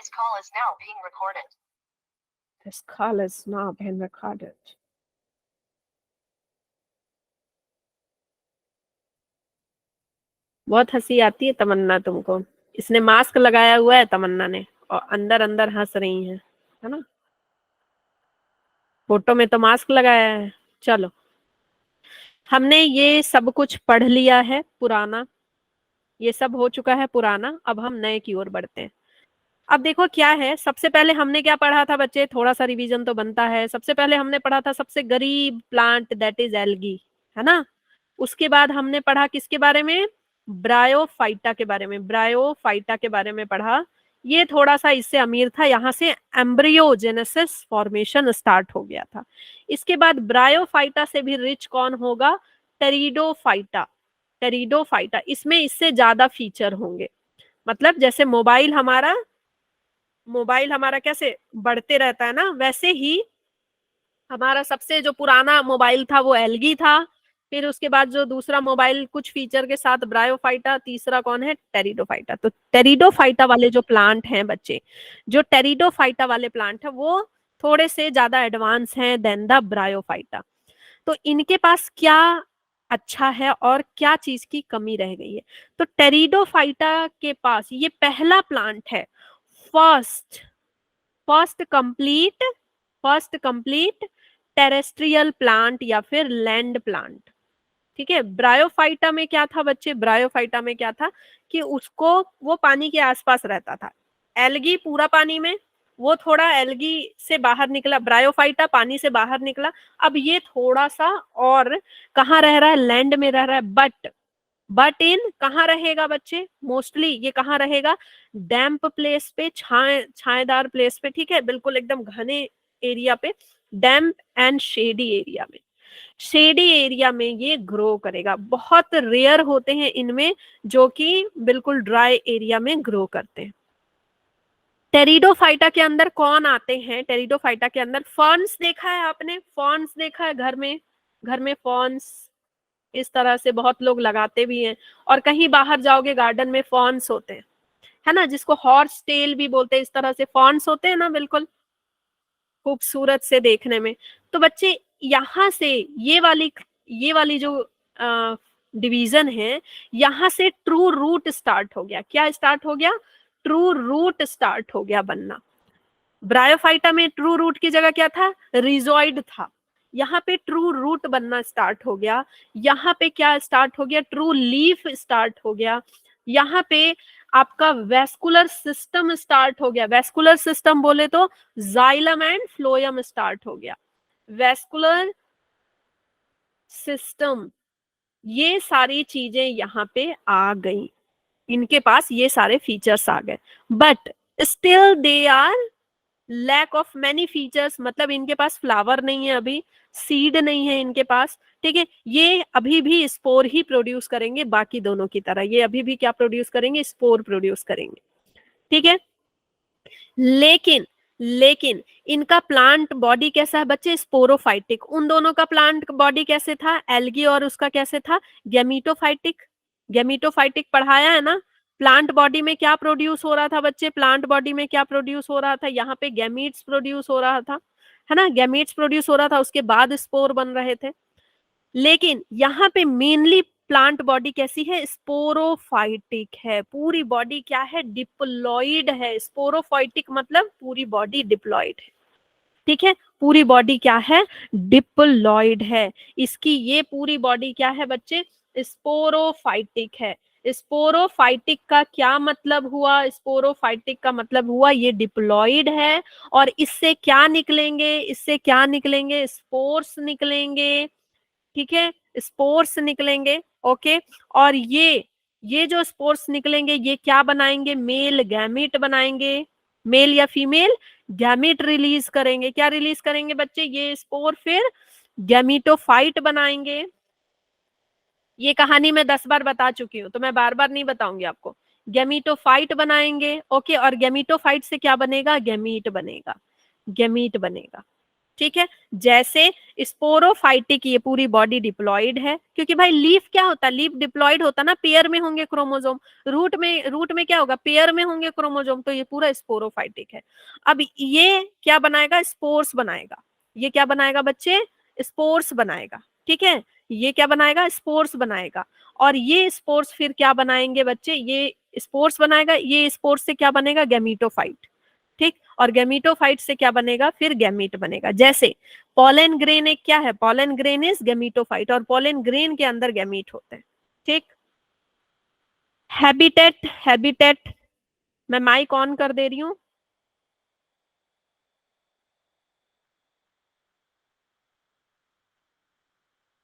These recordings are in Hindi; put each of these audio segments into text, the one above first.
This call is now being recorded. This call is now being recorded. बहुत हंसी आती है तमन्ना तुमको। इसने मास्क लगाया हुआ है तमन्ना ने, और अंदर अंदर हंस रही है ना। फोटो में तो मास्क लगाया है। चलो, हमने ये सब कुछ पढ़ लिया है पुराना, ये सब हो चुका है पुराना। अब हम नए की ओर बढ़ते हैं। अब देखो क्या है, सबसे पहले हमने क्या पढ़ा था बच्चे, थोड़ा सा रिवीजन तो बनता है। सबसे पहले हमने पढ़ा था सबसे गरीब प्लांट, दैट इज एल्गी, है ना। उसके बाद हमने पढ़ा किसके बारे में, ब्रायोफाइटा के बारे में। ब्रायोफाइटा के बारे में पढ़ा, ये थोड़ा सा इससे अमीर था, यहां से एम्ब्रियोजेनेसिस फॉर्मेशन स्टार्ट हो गया था। इसके बाद ब्रायोफाइटा से भी रिच कौन होगा, टेरिडोफाइटा। टेरिडोफाइटा, इसमें इससे ज्यादा फीचर होंगे। मतलब जैसे मोबाइल हमारा कैसे बढ़ते रहता है ना, वैसे ही हमारा सबसे जो पुराना मोबाइल था वो एल्गी था। फिर उसके बाद जो दूसरा मोबाइल कुछ फीचर के साथ ब्रायोफाइटा, तीसरा कौन है, टेरिडोफाइटा। तो टेरिडोफाइटा वाले जो प्लांट हैं बच्चे, जो टेरिडोफाइटा वाले प्लांट है वो थोड़े से ज्यादा एडवांस हैं देन द ब्रायोफाइटा। तो इनके पास क्या अच्छा है और क्या चीज की कमी रह गई है। तो टेरिडोफाइटा के पास ये पहला प्लांट है, first first complete first complete terrestrial plant या फिर लैंड प्लांट। ठीक है। ब्रायोफाइटा में क्या था बच्चे, ब्रायोफाइटा में क्या था कि उसको, वो पानी के आसपास रहता था। एल्गी पूरा पानी में, वो थोड़ा एल्गी से बाहर निकला, ब्रायोफाइटा पानी से बाहर निकला। अब ये थोड़ा सा और कहाँ रह रहा है, लैंड में रह रहा है। बट इन कहाँ रहेगा बच्चे, मोस्टली ये कहाँ रहेगा, डैम्प प्लेस पे, छाएदार प्लेस पे। ठीक है, बिल्कुल एकदम घने एरिया पे, डैम्प एंड शेडी एरिया में। शेडी एरिया में ये ग्रो करेगा। बहुत रेयर होते हैं इनमें जो कि बिल्कुल ड्राई एरिया में ग्रो करते हैं। टेरिडोफाइटा के अंदर कौन आते हैं, टेरिडोफाइटा के अंदर फर्न्स देखा है आपने, फर्न्स देखा है घर में फर्न्स इस तरह से बहुत लोग लगाते भी हैं। और कहीं बाहर जाओगे गार्डन में फर्न्स होते हैं, है ना, जिसको हॉर्स टेल भी बोलते हैं। इस तरह से फर्न्स होते हैं ना, बिल्कुल खूबसूरत से देखने में। तो बच्चे यहाँ से ये वाली जो डिवीजन है, यहाँ से ट्रू रूट स्टार्ट हो गया। क्या स्टार्ट हो गया, ट्रू रूट स्टार्ट हो गया बनना। ब्रायोफाइटा में ट्रू रूट की जगह क्या था, रिजोइड था। यहाँ पे ट्रू रूट बनना स्टार्ट हो गया। यहाँ पे क्या स्टार्ट हो गया, ट्रू लीफ स्टार्ट हो गया। यहाँ पे आपका वेस्कुलर सिस्टम स्टार्ट हो गया। वेस्कुलर सिस्टम बोले तो जाइलम एंड फ्लोयम स्टार्ट हो गया। वेस्कुलर सिस्टम, ये सारी चीजें यहाँ पे आ गई, इनके पास ये सारे फीचर्स आ गए। But still they are lack of many features. मतलब इनके पास फ्लावर नहीं है अभी, सीड नहीं है इनके पास। ठीक है, ये अभी भी स्पोर ही प्रोड्यूस करेंगे, बाकी दोनों की तरह ये अभी भी क्या प्रोड्यूस करेंगे, स्पोर प्रोड्यूस करेंगे। ठीक है, लेकिन इनका प्लांट बॉडी कैसा है बच्चे, स्पोरोफाइटिक। उन दोनों का प्लांट बॉडी कैसे था, एल्गी और उसका कैसे था, गैमीटोफाइटिक। गैमीटोफाइटिक पढ़ाया है ना। प्लांट बॉडी में क्या प्रोड्यूस हो रहा था बच्चे, प्लांट बॉडी में क्या प्रोड्यूस हो रहा था, यहाँ पे गैमीट्स प्रोड्यूस हो रहा था, है ना, गैमीट्स प्रोड्यूस हो रहा था, उसके बाद स्पोर बन रहे थे। लेकिन यहाँ पे मेनली प्लांट बॉडी कैसी है, स्पोरोफाइटिक है। पूरी बॉडी क्या है, डिप्लॉइड है। स्पोरोफाइटिक मतलब पूरी बॉडी डिप्लॉइड है। ठीक है, पूरी बॉडी क्या है, डिप्लॉइड है। इसकी ये पूरी बॉडी क्या है बच्चे, स्पोरोफाइटिक है। स्पोरोफाइटिक का क्या मतलब हुआ, स्पोरोफाइटिक का मतलब हुआ ये डिप्लॉइड है। और इससे क्या निकलेंगे, इससे क्या निकलेंगे, स्पोर्स निकलेंगे। ठीक है, स्पोर्स निकलेंगे। ओके, और ये जो स्पोर्स निकलेंगे ये क्या बनाएंगे, मेल गैमीट बनाएंगे। मेल या फीमेल गैमीट रिलीज करेंगे। क्या रिलीज करेंगे बच्चे, ये स्पोर फिर गैमीटोफाइट बनाएंगे। ये कहानी मैं 10 बार बता चुकी हूँ तो मैं बार बार नहीं बताऊंगी आपको। गैमीटोफाइट बनाएंगे। ओके, और गैमीटोफाइट से क्या बनेगा, गैमीट बनेगा, गैमीट बनेगा। ठीक है। जैसे स्पोरोफाइटिक ये पूरी बॉडी डिप्लॉइड है, क्योंकि भाई लीफ क्या होता है, लीफ डिप्लॉइड होता ना, पेयर में होंगे क्रोमोसोम। रूट में क्या होगा, पेयर में होंगे क्रोमोसोम, तो ये पूरा स्पोरोफाइटिक है। अब ये क्या बनाएगा, स्पोर्स बनाएगा। ये क्या बनाएगा बच्चे, स्पोर्स बनाएगा। ठीक है, ये क्या बनाएगा, स्पोर्स बनाएगा। और ये स्पोर्स फिर क्या बनाएंगे बच्चे, ये स्पोर्स बनाएगा, ये स्पोर्स से क्या बनेगा, गैमीटोफाइट। ठीक, और गैमीटोफाइट से क्या बनेगा, फिर गैमीट बनेगा। जैसे पॉलन ग्रेन एक क्या है, पॉलन ग्रेन इज गैमीटोफाइट, और पॉलन ग्रेन के अंदर गैमीट होते हैं। ठीक, हैबिटेट, हैबिटेट मैं माइक ऑन कर दे रही हूं।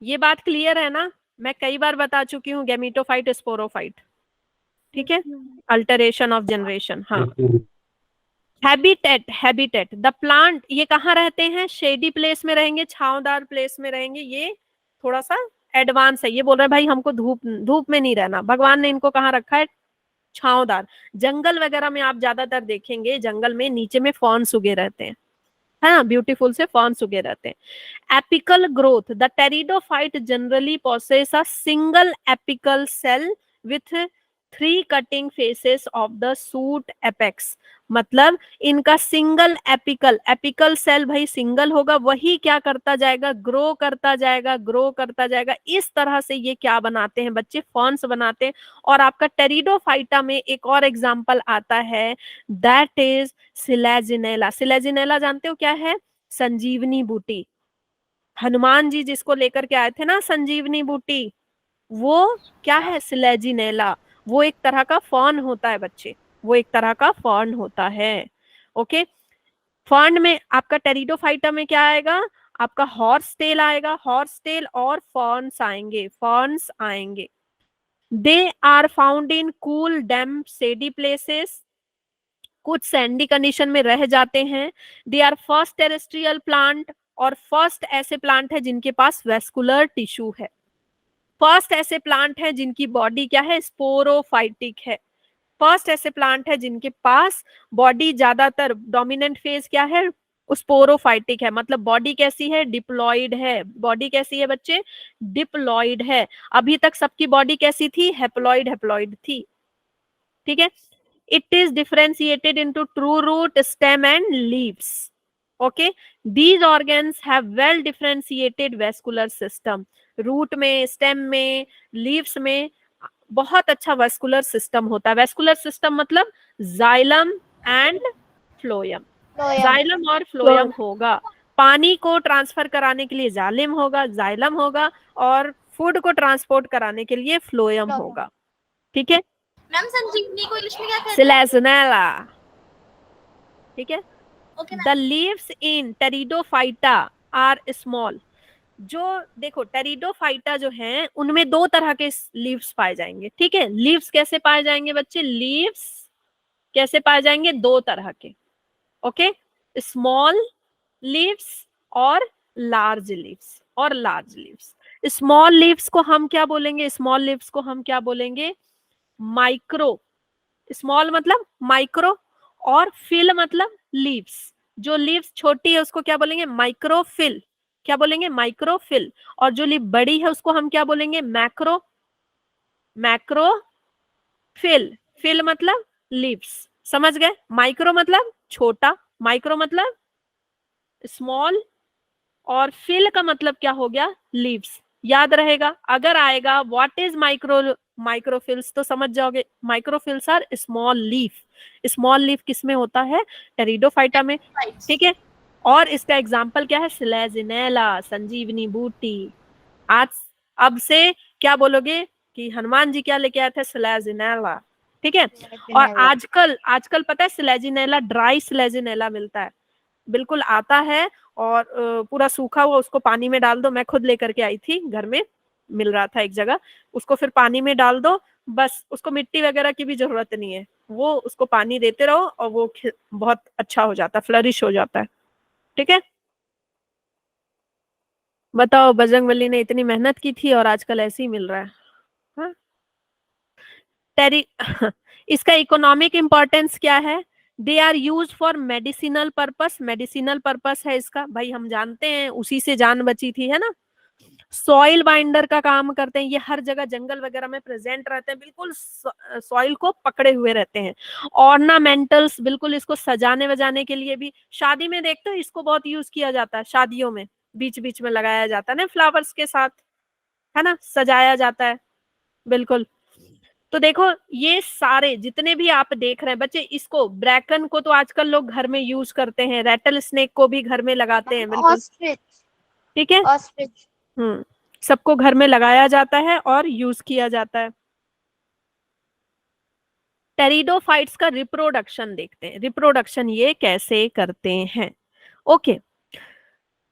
ये बात क्लियर है ना, मैं कई बार बता चुकी हूँ, गैमीटोफाइट स्पोरोफाइट। ठीक है, अल्टरेशन ऑफ जनरेशन। हाँ, हैबिटेट, हैबिटेट द प्लांट, ये कहाँ रहते हैं, शेडी प्लेस में रहेंगे, छांवदार प्लेस में रहेंगे। ये थोड़ा सा एडवांस है, ये बोल रहे हैं भाई हमको धूप धूप में नहीं रहना, भगवान ने इनको कहाँ रखा है, छांवदार। जंगल वगैरह में आप ज्यादातर देखेंगे, जंगल में नीचे में फॉर्न्स उगे रहते हैं, है ना, ब्यूटीफुल से फॉर्न्स उगे रहते हैं। Apical growth, the pteridophyte generally possess a single apical cell with 3 cutting faces of the shoot apex. मतलब इनका सिंगल एपिकल, एपिकल सेल भाई सिंगल होगा, वही क्या करता जाएगा, ग्रो करता जाएगा, ग्रो करता जाएगा। इस तरह से ये क्या बनाते हैं बच्चे, फॉर्न्स बनाते हैं। और आपका टेरिडोफाइटा में एक और एग्जाम्पल आता है, दैट इज सिलेजिनेला। सिलेजिनेला जानते हो क्या है, संजीवनी बूटी। हनुमान जी जिसको लेकर के आए थे ना संजीवनी बूटी, वो क्या है, सिलेजिनेला। वो एक तरह का फॉर्न होता है बच्चे, वो एक तरह का फॉर्न होता है। ओके, फॉर्न में आपका टेरिडोफाइटा में क्या आएगा, आपका हॉर्स टेल आएगा, हॉर्स टेल और फॉर्न्स आएंगे, फॉर्न्स आएंगे। They are found in cool damp shady places, कुछ सैंडी कंडीशन में रह जाते हैं। They are first terrestrial plant, और फर्स्ट ऐसे प्लांट है जिनके पास वेस्कुलर टिश्यू है। फर्स्ट ऐसे प्लांट है जिनकी बॉडी क्या है, स्पोरोफाइटिक है। फर्स्ट ऐसे प्लांट है जिनके पास बॉडी ज्यादातर डोमिनेंट फेज क्या है, स्पोरोफाइटिक है। मतलब बॉडी कैसी है, डिप्लॉइड है। बॉडी कैसी है बच्चे, डिप्लॉइड है। अभी तक सबकी बॉडी कैसी थी, हैप्लॉइड, हैप्लॉइड थी। ठीक है, it is differentiated into true root, stem and leaves. Okay, these organs have well differentiated vascular system. Root में, स्टेम में, लीव्स में बहुत अच्छा वेस्कुलर सिस्टम होता है। वेस्कुलर सिस्टम मतलब जाइलम एंड फ्लोयम। जाइलम और फ्लोयम होगा, पानी को ट्रांसफर कराने के लिए जाइलम होगा, जाइलम होगा, और फूड को ट्रांसपोर्ट कराने के लिए फ्लोयम होगा। ठीक है, मैम संजीवनी को इंग्लिश में क्या कहते हैं, सिलेजनेला। ठीक है, the leaves in pteridophyta are small. जो देखो टेरिडोफाइटा जो है उनमें 2 तरह के लीव्स पाए जाएंगे। ठीक है, लीव्स कैसे पाए जाएंगे बच्चे, लीव्स कैसे पाए जाएंगे, 2 तरह के। ओके, स्मॉल लीव्स और लार्ज लीव्स, और लार्ज लीव्स। स्मॉल लीव्स को हम क्या बोलेंगे, स्मॉल लीव्स को हम क्या बोलेंगे, माइक्रो। स्मॉल मतलब माइक्रो, और फिल मतलब लीव्स। जो लीव्स छोटी है उसको क्या बोलेंगे, माइक्रोफिल। क्या बोलेंगे, माइक्रोफिल। और जो लीव बड़ी है उसको हम क्या बोलेंगे, मैक्रो, मैक्रोफिल। फिल मतलब लीव्स, समझ गए। माइक्रो मतलब छोटा, माइक्रो मतलब स्मॉल, और फिल का मतलब क्या हो गया, लीव्स। याद रहेगा, अगर आएगा व्हाट इज माइक्रोफिल्स तो समझ जाओगे, microphylls are small leaf. Small leaf किसमें होता है, टेरिडोफाइटा में। ठीक है, और इसका एग्जाम्पल क्या है, सिलेजिनेला, संजीवनी बूटी। आज अब से क्या बोलोगे कि हनुमान जी क्या लेके आए थे, सिलेजिनेला। ठीक है, और आजकल आजकल पता है सिलेजिनेला, ड्राई सिलेजिनेला मिलता है, बिल्कुल आता है, और पूरा सूखा हुआ, उसको पानी में डाल दो। मैं खुद लेकर के आई थी, घर में मिल रहा था एक जगह, उसको फिर पानी में डाल दो, बस उसको मिट्टी वगैरह की भी जरूरत नहीं है, वो उसको पानी देते रहो और वो बहुत अच्छा हो जाता है, फ्लरिश हो जाता है। ठीक है, बताओ, बजरंगबली ने इतनी मेहनत की थी और आजकल ऐसे ही मिल रहा है। हाँ? टेरी इसका इकोनॉमिक इंपॉर्टेंस क्या है, they are use for medicinal purpose, medicinal purpose है इसका, भाई हम जानते हैं, उसी से जान बची थी, है ना। सॉइल बाइंडर का काम करते हैं, ये हर जगह जंगल वगैरह में प्रेजेंट रहते हैं, बिल्कुल सॉइल को पकड़े हुए रहते हैं। ऑर्नामेंटल्स, बिल्कुल इसको सजाने वजाने के लिए भी, शादी में देखते हो इसको बहुत यूज किया जाता है, शादियों में बीच बीच में लगाया जाता है ना फ्लावर्स के साथ, है ना, सजाया जाता है, बिल्कुल। तो देखो ये सारे जितने भी आप देख रहे हैं बच्चे, इसको ब्रैकन को तो आजकल लोग घर में यूज करते हैं, रेटल स्नेक को भी घर में लगाते हैं, बिल्कुल, ऑस्ट्रिच, ठीक है। ऑस्ट्रिच। सबको घर में लगाया जाता है और यूज किया जाता है। टेरिडोफाइट्स का रिप्रोडक्शन देखते हैं, रिप्रोडक्शन ये कैसे करते हैं। ओके,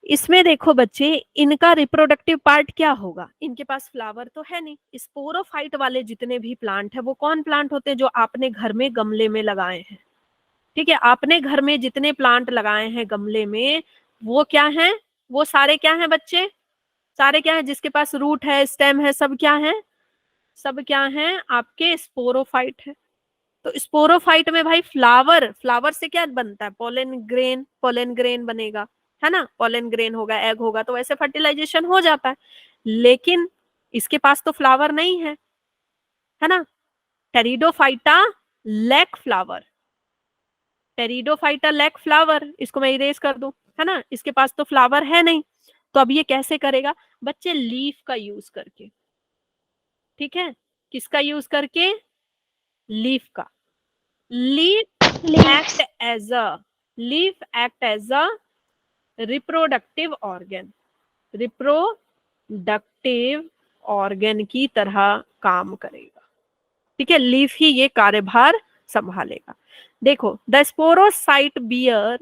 इसमें देखो बच्चे, इनका रिप्रोडक्टिव पार्ट क्या होगा, इनके पास फ्लावर तो है नहीं। स्पोरोफाइट वाले जितने भी प्लांट है वो कौन प्लांट होते हैं, जो आपने घर में गमले में लगाए हैं, ठीक है। आपने घर में जितने प्लांट लगाए हैं गमले में, वो क्या हैं, वो सारे क्या हैं बच्चे, सारे क्या हैं, जिसके पास रूट है, स्टेम है, सब क्या है, सब क्या है, आपके स्पोरोफाइट है। तो स्पोरोफाइट में भाई फ्लावर, फ्लावर से क्या बनता है, पोलन ग्रेन, पोलन ग्रेन बनेगा, है ना, पोलन ग्रेन होगा, एग होगा, तो वैसे फर्टिलाइजेशन हो जाता है। लेकिन इसके पास तो फ्लावर नहीं है ना। Pteridophyta lack flower, pteridophyta lack flower, इसको मैं इरेज कर दूं, है ना, इसके पास तो फ्लावर है नहीं। तो अब ये कैसे करेगा बच्चे, लीफ का यूज करके, ठीक है, किसका यूज करके, लीफ का। Leaf act as a, leaf act as a reproductive organ, reproductive organ की तरह काम करेगा, ठीक है। लीफ ही ये कार्यभार संभालेगा। देखो, the sporocyte bear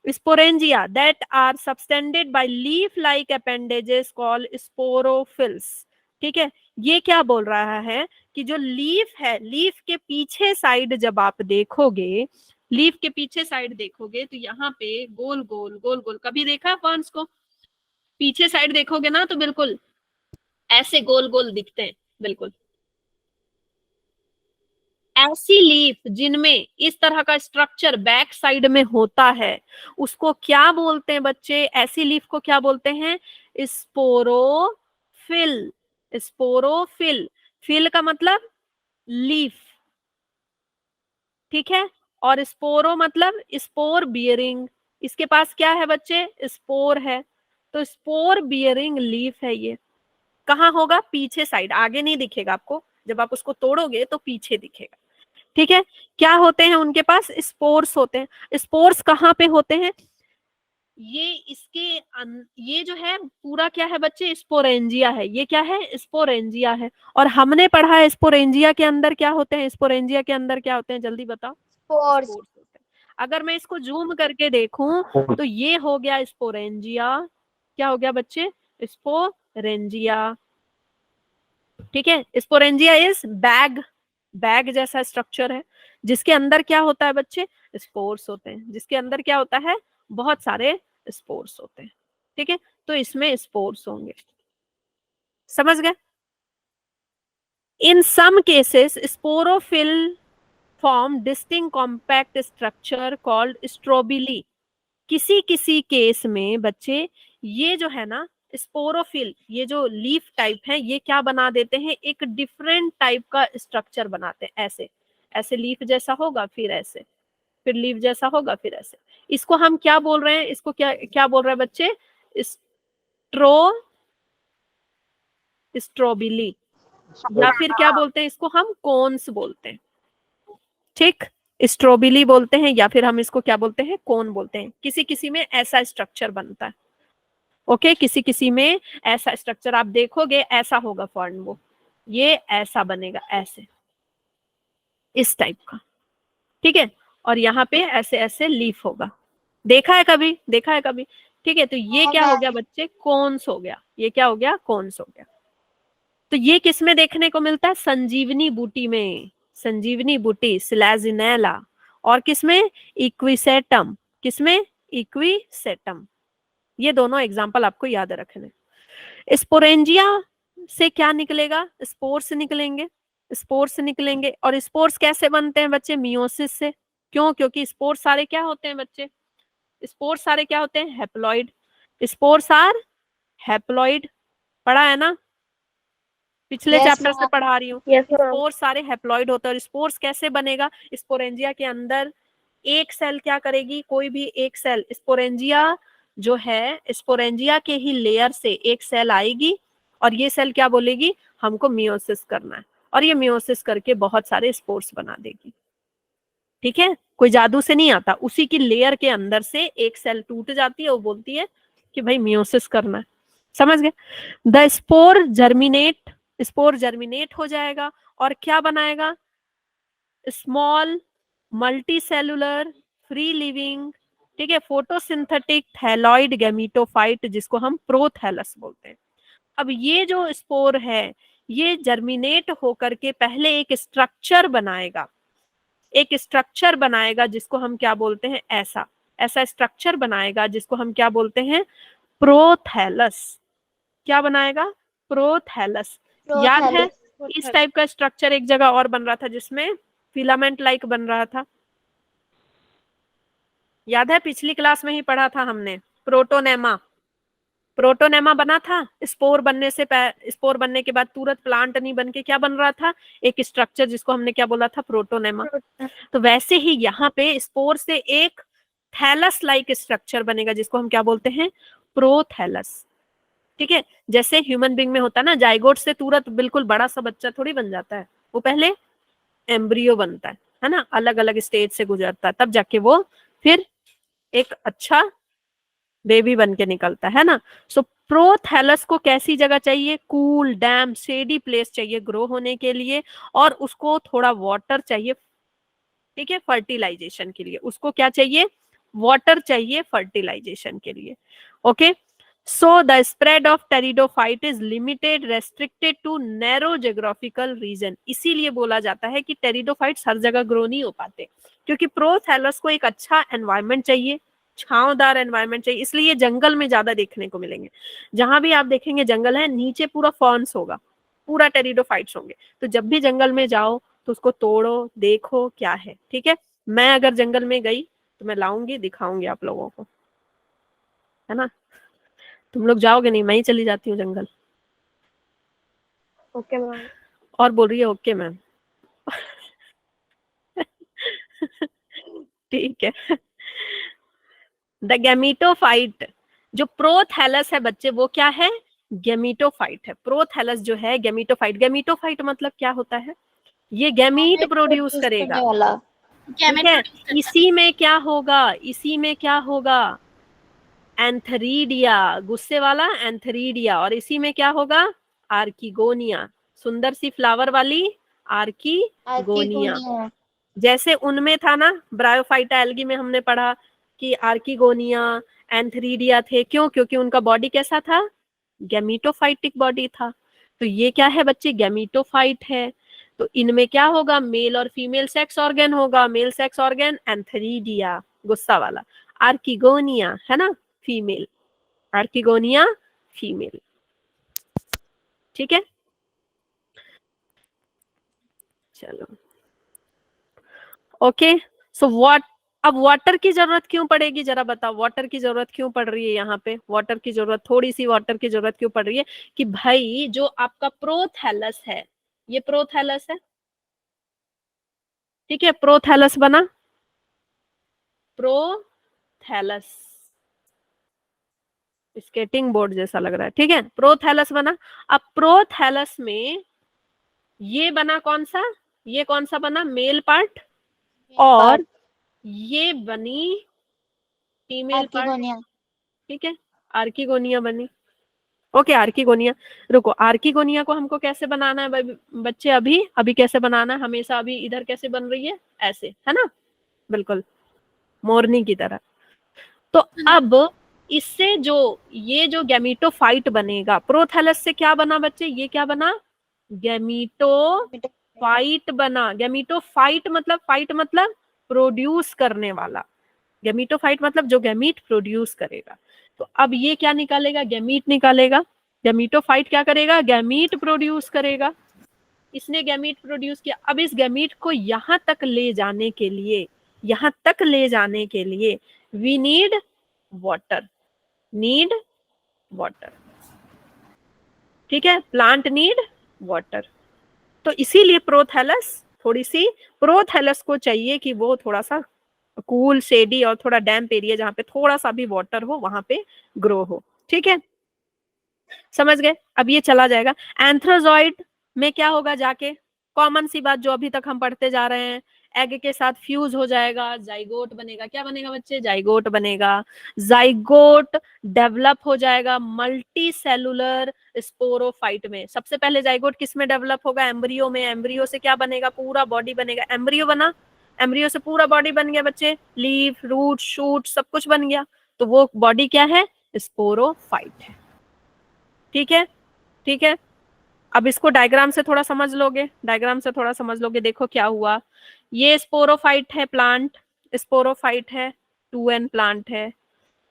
sporangia that are subtended by leaf like appendages called sporophylls, ठीक है। ये क्या बोल रहा है कि जो लीफ है, लीफ के पीछे साइड जब आप देखोगे, लीफ के पीछे साइड देखोगे तो यहाँ पे गोल गोल गोल गोल, कभी देखा है फर्न्स को, पीछे साइड देखोगे ना तो बिल्कुल ऐसे गोल गोल दिखते हैं, बिल्कुल ऐसी लीफ जिनमें इस तरह का स्ट्रक्चर बैक साइड में होता है, उसको क्या बोलते हैं बच्चे, ऐसी लीफ को क्या बोलते हैं, स्पोरोफिल, स्पोरोफिल, फिल का मतलब लीफ, ठीक है, और स्पोरो मतलब स्पोर बियरिंग, इसके पास क्या है बच्चे, स्पोर है, तो स्पोर बियरिंग लीफ है ये। कहाँ होगा, पीछे साइड, आगे नहीं दिखेगा आपको, जब आप उसको तोड़ोगे तो पीछे दिखेगा, ठीक है। क्या होते हैं उनके पास, स्पोर्स होते हैं। स्पोर्स कहाँ पे होते हैं, ये इसके ये जो है पूरा क्या है बच्चे, स्पोरेंजिया है, ये क्या है, स्पोरेंजिया है। और हमने पढ़ा है स्पोरेंजिया के अंदर क्या होते हैं, स्पोरेंजिया के अंदर क्या होते हैं, जल्दी बताओ। स्पोर्स। स्पोर्स होते हैं। अगर मैं इसको जूम करके देखूं तो ये हो गया स्पोरेंजिया, क्या हो गया बच्चे, स्पोरेंजिया, ठीक है। स्पोरेंजिया इज बैग, बैग जैसा स्ट्रक्चर है, जिसके अंदर क्या होता है बच्चे, स्पोर्स होते हैं, जिसके अंदर क्या होता है, बहुत सारे स्पोर्स होते हैं, ठीक है। तो इसमें स्पोर्स होंगे, समझ गए। In some cases sporophyll form distinct compact structure called strobili, किसी किसी केस में बच्चे ये जो है ना स्पोरोफिल, ये जो लीफ टाइप है, ये क्या बना देते हैं, एक डिफरेंट टाइप का स्ट्रक्चर बनाते हैं, ऐसे ऐसे लीफ जैसा होगा, फिर ऐसे, फिर लीफ जैसा होगा, फिर ऐसे। इसको हम क्या बोल रहे हैं, इसको क्या क्या बोल रहे हैं बच्चे, स्ट्रोबिली, या फिर क्या बोलते हैं इसको, हम कोन्स बोलते हैं, ठीक, स्ट्रोबिली बोलते हैं, या फिर हम इसको क्या बोलते हैं, कोन बोलते हैं। किसी किसी में ऐसा स्ट्रक्चर बनता है, ओके, किसी किसी में ऐसा स्ट्रक्चर आप देखोगे ऐसा होगा फॉर्म, वो ये ऐसा बनेगा, ऐसे इस टाइप का, ठीक है। और यहाँ पे ऐसे ऐसे लीफ होगा, देखा है कभी, देखा है कभी, ठीक है। तो ये क्या हो गया बच्चे, कोन्स हो गया, ये क्या हो गया, कोन्स हो गया। तो ये किस में देखने को मिलता है, संजीवनी बूटी में, संजीवनी बूटी स्लैजिनेला, और किसमें, इक्विसेटम, किसमें, इक्विसेटम। ये दोनों एग्जाम्पल आपको याद रखने। स्पोरेंजिया से क्या निकलेगा, स्पोर्स निकलेंगे, स्पोर्स निकलेंगे। और स्पोर्स कैसे बनते हैं बच्चे, मियोसिस से, क्यों? क्योंकि स्पोर्स सारे क्या होते हैं बच्चे? स्पोर्स सारे क्या होते हैं? हैप्लॉइड। स्पोर्स आर हैप्लॉइड, पढ़ा है ना? पिछले Yes, चैप्टर से ma'am. पढ़ा रही हूँ। Yes, ma'am. स्पोर्स सारे हैप्लॉइड होते हैं। और स्पोर्स कैसे बनेगा? स्पोरेंजिया के अंदर एक सेल क्या करेगी? कोई भी एक सेल, स्पोरेंजिया जो है, स्पोरेंजिया के ही लेयर से एक सेल आएगी और ये सेल क्या बोलेगी? हमको मियोसिस करना है, और ये मियोसिस करके बहुत सारे स्पोर्स बना देगी। ठीक है, कोई जादू से नहीं आता, उसी की लेयर के अंदर से एक सेल टूट जाती है, वो बोलती है कि भाई मियोसिस करना है। समझ गए? द स्पोर जर्मिनेट हो जाएगा और क्या बनाएगा? स्मॉल मल्टीसेलुलर फ्री लिविंग, ठीक है, फोटोसिंथेटिक थैलॉइड गैमीटोफाइट, जिसको हम प्रोथैलस बोलते हैं। अब ये जो स्पोर है, ये जर्मिनेट होकर के पहले एक स्ट्रक्चर बनाएगा, जिसको हम क्या बोलते हैं? ऐसा स्ट्रक्चर बनाएगा जिसको हम क्या बोलते हैं? प्रोथैलस। क्या बनाएगा? प्रोथैलस। याद है इस टाइप का स्ट्रक्चर एक जगह और बन रहा था जिसमें फिलामेंट लाइक बन रहा था, याद है? पिछली क्लास में ही पढ़ा था हमने। प्रोटोनेमा बना था। स्पोर बनने के बाद तुरंत प्लांट नहीं बन के क्या बन रहा था? एक स्ट्रक्चर जिसको हमने क्या बोला था? प्रोटोनेमा। तो वैसे ही यहाँ पे स्पोर से एक थैलस लाइक स्ट्रक्चर बनेगा जिसको हम क्या बोलते हैं? प्रोथैलस। ठीक है, जैसे ह्यूमन बीइंग में होता है ना, जाइगोट से तुरंत बिल्कुल बड़ा सा बच्चा थोड़ी बन जाता है, वो पहले एम्ब्रियो बनता है ना, अलग अलग स्टेज से गुजरता है, तब जाके वो फिर एक अच्छा बेबी बन के निकलता है ना। सो प्रोथैलस को कैसी जगह चाहिए? कूल, डैम, शेडी प्लेस चाहिए ग्रो होने के लिए, और उसको थोड़ा वाटर चाहिए। ठीक है, फर्टिलाइजेशन के लिए उसको क्या चाहिए? वाटर चाहिए फर्टिलाइजेशन के लिए। Okay, so the spread of pteridophyte is limited, restricted to narrow geographical region. इसीलिए बोला जाता है कि टेरिडोफाइट्स हर जगह ग्रो नहीं हो पाते, क्योंकि प्रोथैलस को एक अच्छा एनवायरनमेंट चाहिए, छांवदार एनवायरनमेंट चाहिए, इसलिए जंगल में ज्यादा देखने को मिलेंगे। जहां भी आप देखेंगे जंगल है, नीचे पूरा फॉर्न्स होगा, पूरा टेरिडोफाइट्स होंगे। तो जब भी जंगल में जाओ तो उसको तोड़ो, देखो क्या है। ठीक है, मैं अगर जंगल में गई तो मैं लाऊंगी, दिखाऊंगी आप लोगों को, है ना। तुम लोग जाओगे नहीं, मैं ही चली जाती हूँ जंगल। Okay, ma'am. और बोल रही है ओके मैम। ठीक है। द गैमीटोफाइट, जो प्रोथैलस है बच्चे, वो क्या है? गैमीटोफाइट है। प्रोथैलस जो है गैमीटोफाइट मतलब क्या होता है? ये गैमीट प्रोड्यूस करेगा। ठीक है, इसी में क्या होगा? एंथरीडिया, गुस्से वाला एंथरीडिया, और इसी में क्या होगा? आर्किगोनिया, सुंदर सी फ्लावर वाली आर्किगोनिया। जैसे उनमें था ना, ब्रायोफाइटा एल्गी में हमने पढ़ा कि आर्किगोनिया, एंथरीडिया थे। क्यों? क्योंकि उनका बॉडी कैसा था? गैमीटोफाइटिक बॉडी था। तो ये क्या है बच्चे? गैमीटोफाइट है। तो इनमें क्या होगा? मेल और फीमेल सेक्स ऑर्गन होगा। मेल सेक्स ऑर्गन एंथरीडिया, गुस्सा वाला, आर्किगोनिया है ना, फीमेल, आर्किगोनिया फीमेल। ठीक है, चलो ओके। सो अब वाटर की जरूरत क्यों पड़ेगी? जरा बताओ, वाटर की जरूरत क्यों पड़ रही है? यहाँ पे वाटर की जरूरत, थोड़ी सी वाटर की जरूरत क्यों पड़ रही है? कि भाई जो आपका प्रोथैलस है, ये प्रोथैलस है, ठीक है, प्रोथैलस बना, प्रोथैलस, स्केटिंग बोर्ड जैसा लग रहा है। ठीक है, प्रोथैलस बना। अब प्रोथैलस में ये बना कौन सा? ये कौन सा बना? मेल पार्ट, और ये बनी फीमेल पार्ट। ठीक है, आर्किगोनिया बनी। Okay, archegonia. रुको, आर्किगोनिया को हमको कैसे बनाना है बच्चे? अभी कैसे बनाना है? हमेशा अभी इधर कैसे बन रही है? ऐसे, है ना, बिल्कुल मोरनी की तरह। तो अब इससे जो ये जो गैमीटोफाइट बनेगा, प्रोथैलस से क्या बना बच्चे? ये क्या बना? गैमीटोफाइट बना। गैमीटोफाइट मतलब, फाइट मतलब प्रोड्यूस करने वाला, गैमीटोफाइट मतलब जो गैमीट प्रोड्यूस करेगा। तो अब ये क्या निकालेगा? गैमीट निकालेगा। गैमीटोफाइट क्या करेगा? गैमीट प्रोड्यूस करेगा। इसने गैमीट प्रोड्यूस किया। अब इस गैमीट को यहाँ तक ले जाने के लिए यहाँ तक ले जाने के लिए we need water, need water, ठीक है, प्लांट नीड वाटर। तो इसीलिए प्रोथैलस, थोड़ी सी प्रोथैलस को चाहिए कि वो थोड़ा सा कूल, शेडी और थोड़ा डैम्प एरिया जहाँ पे थोड़ा सा भी वाटर हो वहां पे ग्रो हो, ठीक है, समझ गए। अब ये चला जाएगा। एंथ्रोजॉइड में क्या होगा जाके, कॉमन सी बात जो अभी तक हम पढ़ते जा रहे हैं, एग के साथ फ्यूज हो जाएगा, जाइगोट बनेगा। क्या बनेगा बच्चे? जाइगोट बनेगा। जाइगोट डेवलप हो जाएगा मल्टी सेलुलर स्पोरोफाइट में। सबसे पहले जाइगोट किस में डेवलप होगा? एम्ब्रियो में। एम्ब्रियो से क्या बनेगा? पूरा बॉडी बनेगा। एम्ब्रियो बना, एम्ब्रियो से पूरा बॉडी बन गया बच्चे, लीफ, रूट, शूट सब कुछ बन गया। तो वो बॉडी क्या है? स्पोरोफाइट है, ठीक है, ठीक है। अब इसको डायग्राम से थोड़ा समझ लोगे, डायग्राम से थोड़ा समझ लोगे। देखो क्या हुआ, ये स्पोरोफाइट है प्लांट, स्पोरोफाइट है, 2n प्लांट है।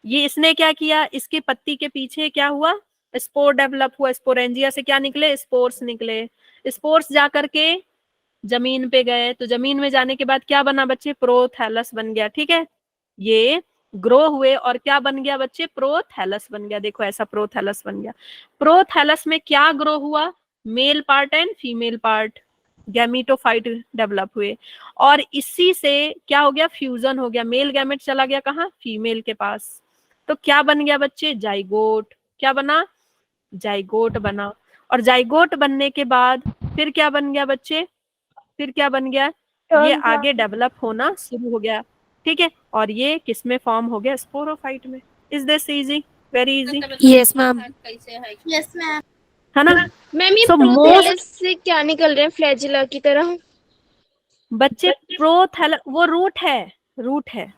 ये इसने क्या किया, इसकी पत्ती के पीछे क्या हुआ? स्पोर डेवलप हुआ। स्पोरेंजिया से क्या निकले? स्पोर्स निकले। स्पोर्स जाकर के जमीन पे गए, तो जमीन में जाने के बाद क्या बना बच्चे? प्रोथैलस बन गया, ठीक है। ये ग्रो हुए और क्या बन गया बच्चे? प्रोथैलस बन गया। देखो ऐसा प्रोथैलस बन गया। प्रोथैलस में क्या ग्रो हुआ? Male part and female part, gametophyte develop हुए। और इसी से क्या हो गया? फ्यूजन हो गया। मेल गैमेट चला गया कहाँ? फीमेल के पास। तो क्या बन गया बच्चे? जाइगोट। क्या बना? जाइगोट बना। और जाइगोट बनने के बाद फिर क्या बन गया बच्चे? फिर क्या बन गया? ये आगे डेवलप होना शुरू हो गया, ठीक है। और ये किस में फॉर्म हो गया? स्पोरोफाइट में। Is this easy? Very easy. Yes ma'am. Yes ma'am. है ना? मैम ये So, प्रोथैलस से क्या निकल रहे हैं? फ्लैजिला की तरह? बच्चे प्रोथैलस वो रूट है, रूट है,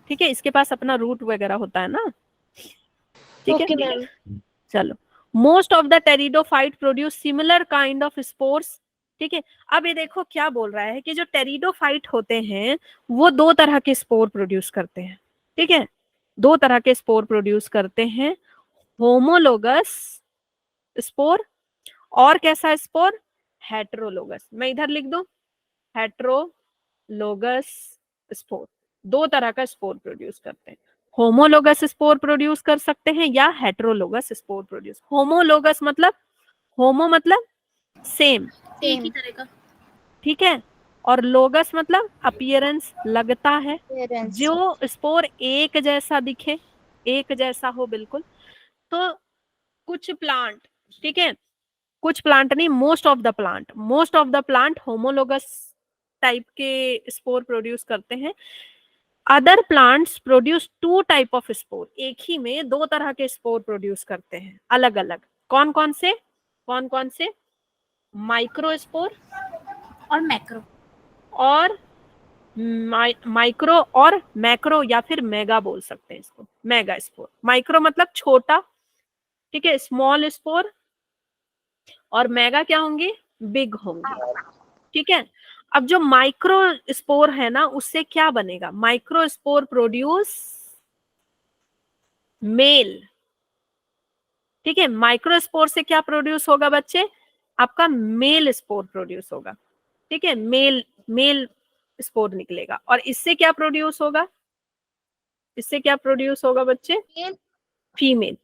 ठीक है। इसके पास अपना रूट वगैरह होता है ना, ठीक है। Okay ma'am. चलो, most of the pteridophyte produce similar kind of spores, ठीक है। अब ये देखो क्या बोल रहा है कि जो टेरिडोफाइट होते हैं वो दो तरह के स्पोर प्रोड्यूस करते हैं, ठीक है। दो तरह के स्पोर प्रोड्यूस करते हैं, होमोलोगस स्पोर और कैसा स्पोर? हेट्रोलोगस। मैं इधर लिख दूं, हेट्रोलोगस स्पोर। दो तरह का स्पोर प्रोड्यूस करते हैं, होमोलोगस स्पोर प्रोड्यूस कर सकते हैं या हेट्रोलोगस स्पोर प्रोड्यूस। होमोलोगस मतलब, होमो मतलब सेम, एक ही तरह का। ठीक है। और लोगस मतलब अपीयरेंस, लगता है, जो स्पोर एक जैसा दिखे, एक जैसा हो बिल्कुल। तो कुछ प्लांट, ठीक है, कुछ प्लांट नहीं, most of the plant, most of the plant homologous type के स्पोर प्रोड्यूस करते हैं। Other plants produce two type of spore, एक ही में दो तरह के स्पोर प्रोड्यूस करते हैं अलग अलग। कौन कौन से? कौन कौन से? माइक्रोस्पोर और मैक्रो। और माइक्रो और मैक्रो, या फिर मेगा बोल सकते हैं इसको, मेगा स्पोर। माइक्रो मतलब छोटा, ठीक है, स्मॉल स्पोर। और मेगा क्या होंगे? बिग होंगे, ठीक है। अब जो माइक्रो स्पोर है ना, उससे क्या बनेगा? माइक्रो स्पोर प्रोड्यूस मेल, ठीक है। माइक्रो स्पोर से क्या प्रोड्यूस होगा बच्चे? आपका मेल स्पोर प्रोड्यूस होगा, ठीक है। मेल, मेल स्पोर निकलेगा। और इससे क्या प्रोड्यूस होगा? इससे क्या प्रोड्यूस होगा बच्चे? फीमेल,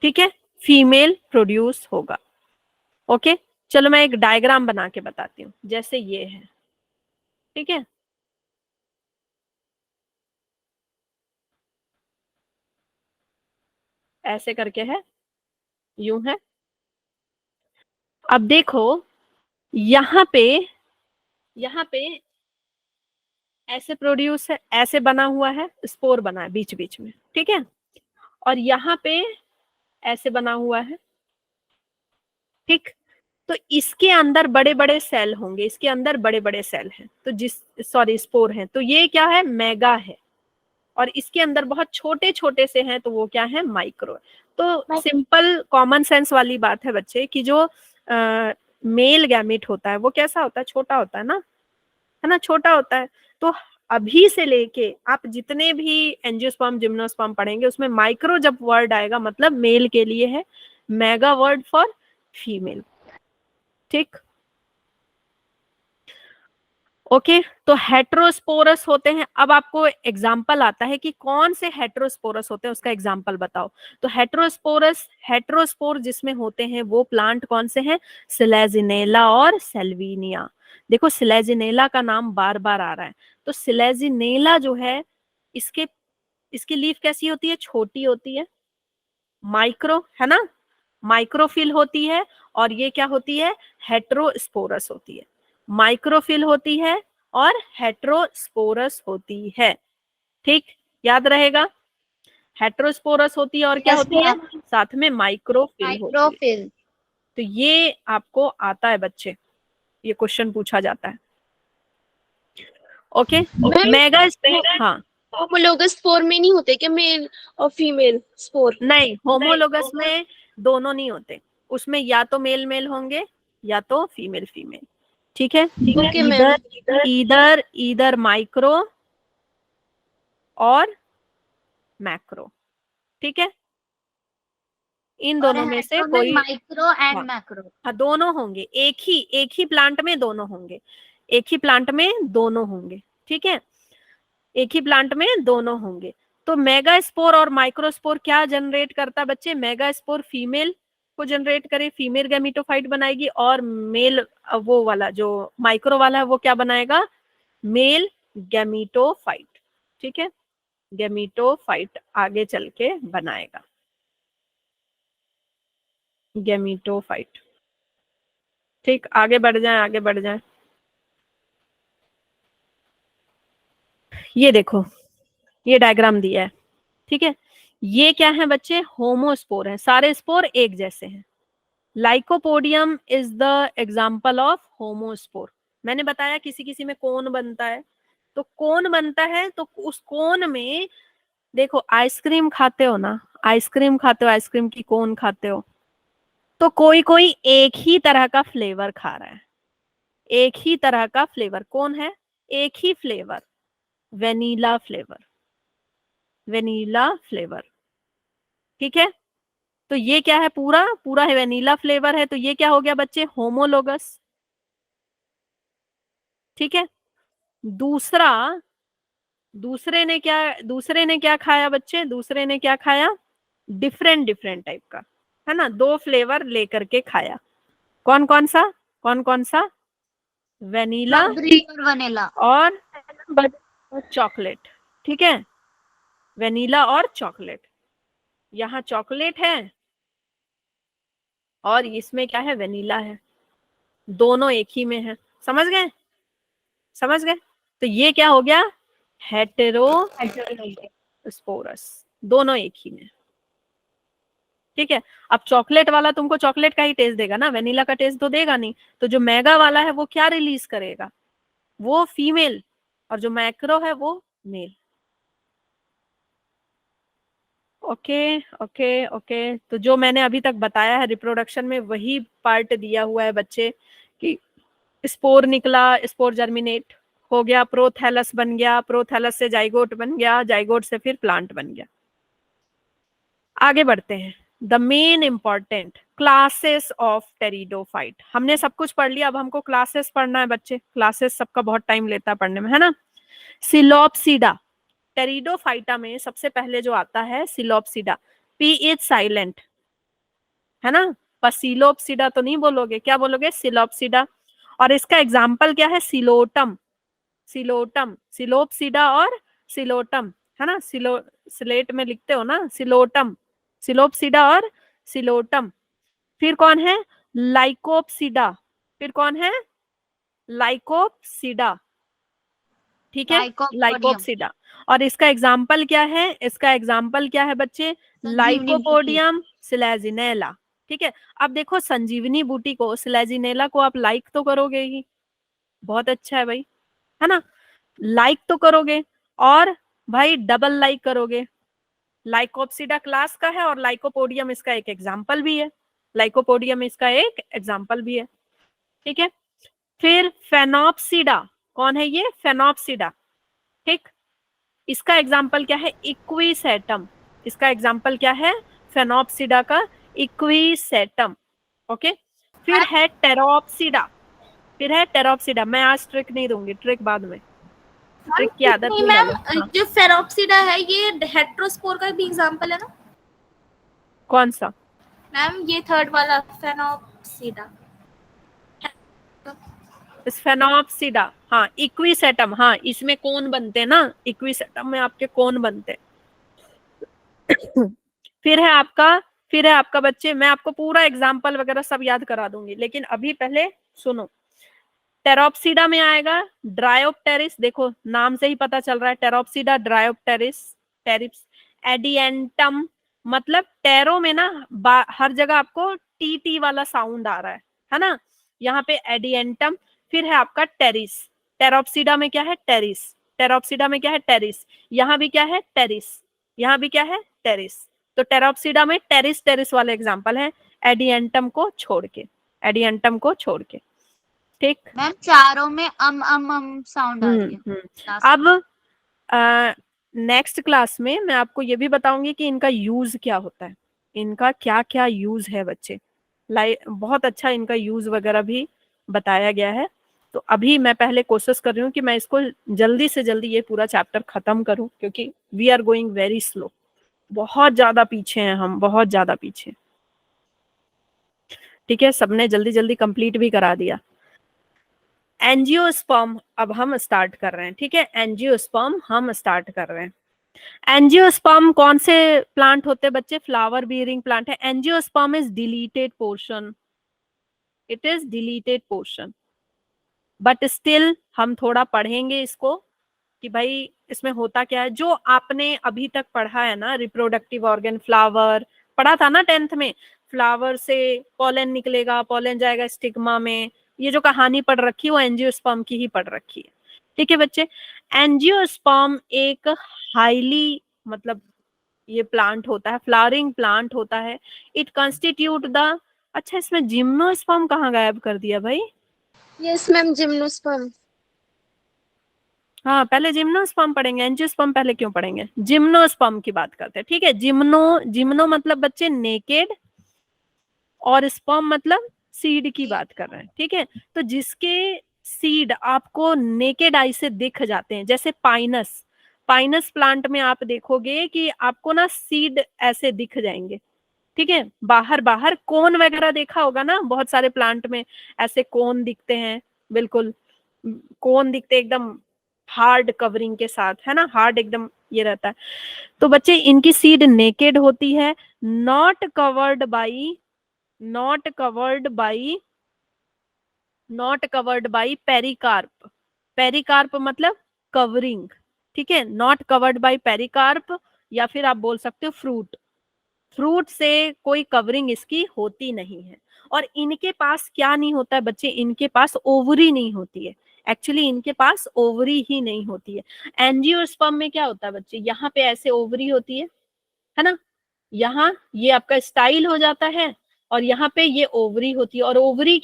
ठीक है, फीमेल प्रोड्यूस होगा। ओके, चलो मैं एक डायग्राम बना के बताती हूँ। जैसे ये है, ठीक है, ऐसे करके है, यूं है। अब देखो यहाँ पे, यहाँ पे ऐसे प्रोड्यूस है, ऐसे बना हुआ है, स्पोर बना है बीच बीच में, ठीक है। और यहाँ पे ऐसे बना हुआ है, ठीक। तो इसके अंदर बड़े बड़े सेल होंगे, इसके अंदर बड़े बड़े सेल हैं, तो जिस, सॉरी, स्पोर हैं, तो ये क्या है? मेगा है। और इसके अंदर बहुत छोटे छोटे से हैं, तो वो क्या है? माइक्रो। तो सिंपल कॉमन सेंस वाली बात है बच्चे कि जो मेल गैमेट होता है वो कैसा होता है? छोटा होता है ना, छोटा होता है। तो अभी से लेके आप जितने भी एंजियोस्पर्म, जिम्नोस्पर्म पढ़ेंगे, उसमें माइक्रो जब वर्ड आएगा मतलब मेल के लिए है, मेगा वर्ड फॉर फीमेल, ठीक। ओके तो हेट्रोस्पोरस होते हैं। अब आपको एग्जाम्पल आता है कि कौन से हेट्रोस्पोरस होते हैं, उसका एग्जाम्पल बताओ। तो हेट्रोस्पोर जिसमें होते हैं वो प्लांट कौन से हैं? सिलेजिनेला और सेल्विनिया। देखो सिलेजिनेला का नाम बार बार आ रहा है, तो सिलेजिनेला जो है इसके इसकी लीफ कैसी होती है? छोटी होती है, माइक्रो, है ना, माइक्रोफिल होती है। और ये क्या होती है? हेट्रोस्पोरस होती है। माइक्रोफिल होती है और हेट्रोस्पोरस होती है। ठीक, याद रहेगा। हेट्रोस्पोरस होती है और क्या Yes, होती है? ma'am. साथ में माइक्रोफिल होती है। माइक्रोफिल। तो ये आपको आता है बच्चे, ये क्वेश्चन पूछा जाता है। ओके मेगा हाँ होमोलोगस स्पोर में नहीं होते क्या मेल और फीमेल स्पोर? नहीं, होमोलोगस में दोनों नहीं होते, उसमें या तो मेल मेल होंगे या तो फीमेल फीमेल। ठीक है, ओके मैम। इधर इधर इधर माइक्रो और मैक्रो। ठीक है, इन दोनों में से कोई माइक्रो एंड हाँ। मैक्रो। हाँ दोनों होंगे, एक ही प्लांट में दोनों होंगे, एक ही प्लांट में दोनों होंगे। ठीक है, एक ही प्लांट में दोनों होंगे। तो मेगास्पोर और माइक्रोस्पोर क्या जनरेट करता है बच्चे? मेगास्पोर फीमेल को जनरेट करे, फीमेल गैमीटोफाइट बनाएगी, और मेल वो वाला जो माइक्रो वाला है वो क्या बनाएगा? Male gametophyte. ठीक है, गैमीटोफाइट आगे चल के बनाएगा, गैमीटोफाइट। ठीक, आगे बढ़ जाए, आगे बढ़ जाए। ये देखो, ये डायग्राम दिया है। ठीक है, ये क्या है बच्चे? होमोस्पोर है, सारे स्पोर एक जैसे हैं। Lycopodium is the example of homospore. मैंने बताया किसी किसी में कोन बनता है, तो कोन बनता है तो उस कोन में देखो, आइसक्रीम खाते हो ना, आइसक्रीम खाते हो, आइसक्रीम की कोन खाते हो, तो कोई कोई एक ही तरह का फ्लेवर खा रहा है, एक ही तरह का फ्लेवर। कौन है? एक ही flavour, vanilla flavour, vanilla flavour. ठीक है, तो ये क्या है? पूरा पूरा है वेनिला फ्लेवर है, तो ये क्या हो गया बच्चे? होमोलोगस। ठीक है, दूसरा, दूसरे ने क्या खाया बच्चे? दूसरे ने क्या खाया? डिफरेंट डिफरेंट टाइप का, है ना, दो फ्लेवर लेकर के खाया। कौन कौन सा? कौन कौन सा? वेनिला स्ट्रॉबेरी और वनीला। और चॉकलेट। ठीक है, वेनिला और चॉकलेट। यहाँ चॉकलेट है और इसमें क्या है? वेनिला है, दोनों एक ही में है। समझ गए? समझ गए? तो ये क्या हो गया? हेटेरोस्पोरस, दोनों एक ही में। ठीक है, अब चॉकलेट वाला तुमको चॉकलेट का ही टेस्ट देगा ना, वेनिला का टेस्ट तो देगा नहीं। तो जो मेगा वाला है वो क्या रिलीज करेगा? वो फीमेल, और जो मैक्रो है वो मेल। ओके ओके ओके, तो जो मैंने अभी तक बताया है रिप्रोडक्शन में वही पार्ट दिया हुआ है बच्चे, कि स्पोर निकला, स्पोर जर्मिनेट हो गया, प्रोथैलस बन गया, प्रोथैलस से जाइगोट बन गया, जाइगोट से फिर प्लांट बन गया। आगे बढ़ते हैं। The main important classes of pteridophyte. हमने सब कुछ पढ़ लिया, अब हमको क्लासेस पढ़ना है बच्चे। क्लासेस सबका बहुत टाइम लेता है पढ़ने में, है ना। सिलोप्सिडा, टेरिडोफाइटा में सबसे पहले जो आता है सिलोप्सिडा, पी इज साइलेंट, है ना। पसीलोप्सिडा तो नहीं बोलोगे, क्या बोलोगे? सिलोप्सिडा। और इसका एग्जाम्पल क्या है? सिलोटम, सिलोटम, सिलोप्सिडा और सिलोटम, है ना। स्लेट में लिखते हो ना, सिलोटम, सिलोप्सिडा और सिलोटम। फिर कौन है? लाइकोप्सिडा। फिर कौन है? लाइकोप्सिडा। ठीक है, लाइकोप्सिडा। और इसका एग्जाम्पल क्या है? इसका एग्जाम्पल क्या है बच्चे? Lycopodium Selaginella. ठीक है, अब देखो संजीवनी बूटी को, सिलेजिनेला को आप लाइक तो करोगे ही, बहुत अच्छा है भाई, है ना, लाइक तो करोगे, और भाई डबल लाइक करोगे। लाइकोप्सिडा क्लास का है और लाइकोपोडियम इसका एक एग्जाम्पल भी है, लाइकोपोडियम इसका एक एग्जाम्पल भी है। ठीक है, फिर फेनोप्सिडा, कौन है ये? फेनोप्सिडा। ठीक, इसका एग्जाम्पल क्या है? इक्विसेटम। इसका एग्जाम्पल क्या है? फेनोप्सिडा का इक्विसेटम। ओके, फिर है टेरोप्सिडा। फिर है टेरोप्सिडा। मैं आज ट्रिक नहीं दूंगी, ट्रिक बाद में, ट्रिक की आदत नहीं नहीं मैम, डालो। हाँ। जो फेरोप्सिडा है ये हेट्रोस्पोर का भी एग्जांपल है ना कौन सा? मैम? ये थर्ड वाला फेनोप्सिडा। स्फेनोप्सिडा, हाँ। इक्विसेटम, हाँ, इसमें कौन बनते हैं ना, इक्विसेटम में आपके कौन बनते हैं। फिर है आपका बच्चे, मैं आपको पूरा एग्जाम्पल वगैरह सब याद करा दूंगी, लेकिन अभी पहले सुनो। टेरोप्सिडा में आएगा ड्रायोप्टेरिस, देखो नाम से ही पता चल रहा है, टेरोप्सिडा, ड्रायोप्टेरिस, टेरिप्स। एडिएंटम, मतलब टेरो में ना हर जगह आपको टी टी वाला साउंड आ रहा है ना, यहाँ पे एडिएंटम। फिर है आपका टेरिस, टेरोप्सिडा में क्या है, टेरिस, टेरोप्सिडा में क्या है, टेरिस, यहाँ भी क्या है, टेरिस, यहाँ भी क्या है, टेरिस। तो टेरोप्सिडा में टेरिस टेरिस वाले एग्जाम्पल है, एडिएंटम को छोड़ के, एडिएंटम को छोड़ के। ठीक। मैम चारों में साउंड आ रही है लास्ट में। अब नेक्स्ट क्लास में मैं आपको ये भी बताऊंगी कि इनका यूज क्या होता है, इनका क्या क्या यूज है बच्चे। बहुत अच्छा इनका यूज वगैरह भी बताया गया है। तो अभी मैं पहले कोशिश कर रही हूँ कि मैं इसको जल्दी से जल्दी ये पूरा चैप्टर खत्म करूं, क्योंकि we are going very slow, बहुत ज्यादा पीछे हैं हम, बहुत ज्यादा पीछे। ठीक है, सबने जल्दी जल्दी कंप्लीट भी करा दिया। एंजियोस्पर्म अब हम स्टार्ट कर रहे हैं। ठीक है, एंजियोस्पर्म हम स्टार्ट कर रहे हैं। एंजियोस्पर्म कौन से प्लांट होते हैं बच्चे, फ्लावर बियरिंग प्लांट है। Angiosperm is deleted portion, it is deleted portion, but still हम थोड़ा पढ़ेंगे इसको कि भाई इसमें होता क्या है। जो आपने अभी तक पढ़ा है ना, रिप्रोडक्टिव ऑर्गन, फ्लावर पढ़ा था ना 10th में, फ्लावर से पॉलन निकलेगा, पॉलन जाएगा स्टिग्मा में, ये जो कहानी पढ़ रखी है वो एंजियोस्पर्म की ही पढ़ रखी है। ठीक है बच्चे, एंजियोस्पर्म एक हाईली, मतलब ये प्लांट होता है, फ्लावरिंग प्लांट होता है। इट कंस्टिट्यूट द, अच्छा इसमें जिम्नोस्पर्म कहाँ गायब कर दिया भाई? Yes ma'am, gymnosperm. हाँ, पहले जिम्नोस्पर्म पढ़ेंगे, एंजियोस्पर्म पहले क्यों पढ़ेंगे, जिम्नोस्पर्म की बात करते हैं। ठीक है, जिम्नो मतलब बच्चे नेकेड, और स्पर्म मतलब सीड की बात कर रहे हैं। ठीक है, तो जिसके सीड आपको नेकेड आई से दिख जाते हैं, जैसे पाइनस प्लांट में आप देखोगे कि आपको ना सीड ऐसे दिख जाएंगे। ठीक है, बाहर बाहर कोन वगैरह देखा होगा ना, बहुत सारे प्लांट में ऐसे कोन दिखते हैं, बिल्कुल कोन दिखते एकदम हार्ड कवरिंग के साथ, है ना, हार्ड एकदम ये रहता है। तो बच्चे इनकी सीड नेकेड होती है, not covered by pericarp. Pericarp मतलब कवरिंग। ठीक है, नॉट कवर्ड बाई पेरिकार्प, या फिर आप बोल सकते हो फ्रूट से कोई कवरिंग इसकी होती नहीं है। और इनके पास क्या नहीं होता है बच्चे, इनके पास ओवरी नहीं होती है, एक्चुअली इनके पास ओवरी ही नहीं होती है। एंजियोस्पर्म में क्या होता है बच्चे, यहाँ पे ऐसे ओवरी होती है ना, यहाँ ये आपका स्टाइल हो जाता है, और यहाँ पे ये ओवरी होती है, और ओवरी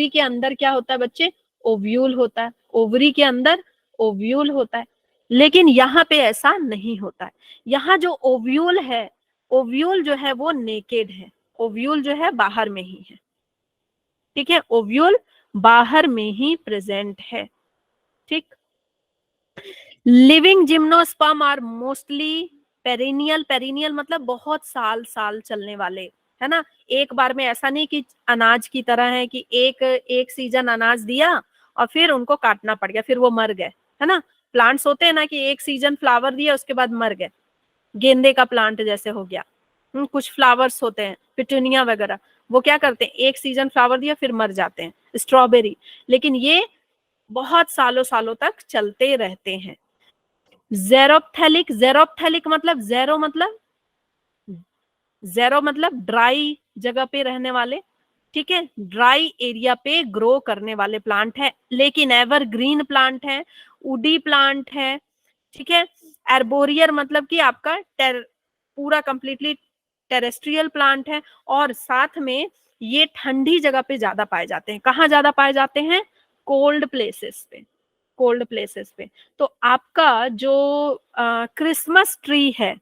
के अंदर क्या होता है बच्चे, ओव्यूल होता है, ओवरी के अंदर ओव्यूल होता है। लेकिन यहाँ पे ऐसा नहीं होता है, यहाँ जो ओव्यूल है, ओव्यूल जो है वो नेकेड है, ओव्यूल जो है बाहर में ही है। ठीक है, ओव्यूल बाहर में ही प्रेजेंट है। ठीक, living gymnosperm are mostly perennial मतलब बहुत साल चलने वाले, है ना। एक बार में ऐसा नहीं कि अनाज की तरह है कि एक सीजन अनाज दिया और फिर उनको काटना पड़ गया, फिर वो मर गए, है ना। प्लांट्स होते हैं ना कि एक सीजन फ्लावर दिया उसके बाद मर गए, गेंदे का प्लांट जैसे हो गया। कुछ फ्लावर्स होते हैं पिटूनिया वगैरह, वो क्या करते हैं, एक सीजन फ्लावर दिया फिर मर जाते हैं, स्ट्रॉबेरी। लेकिन ये बहुत सालों तक चलते रहते हैं। जेरोप्थेलिक मतलब जेरो मतलब ड्राई जगह पे रहने वाले। ठीक है, ड्राई एरिया पे ग्रो करने वाले प्लांट है, लेकिन एवरग्रीन प्लांट है, वुडी प्लांट है। ठीक है, एर्बोरियर मतलब कि आपका पूरा कंप्लीटली टेरेस्ट्रियल प्लांट है, और साथ में ये ठंडी जगह पे ज्यादा पाए जाते हैं। कहाँ ज्यादा पाए जाते हैं, कोल्ड प्लेसेस पे। तो आपका जो क्रिसमस ट्री है,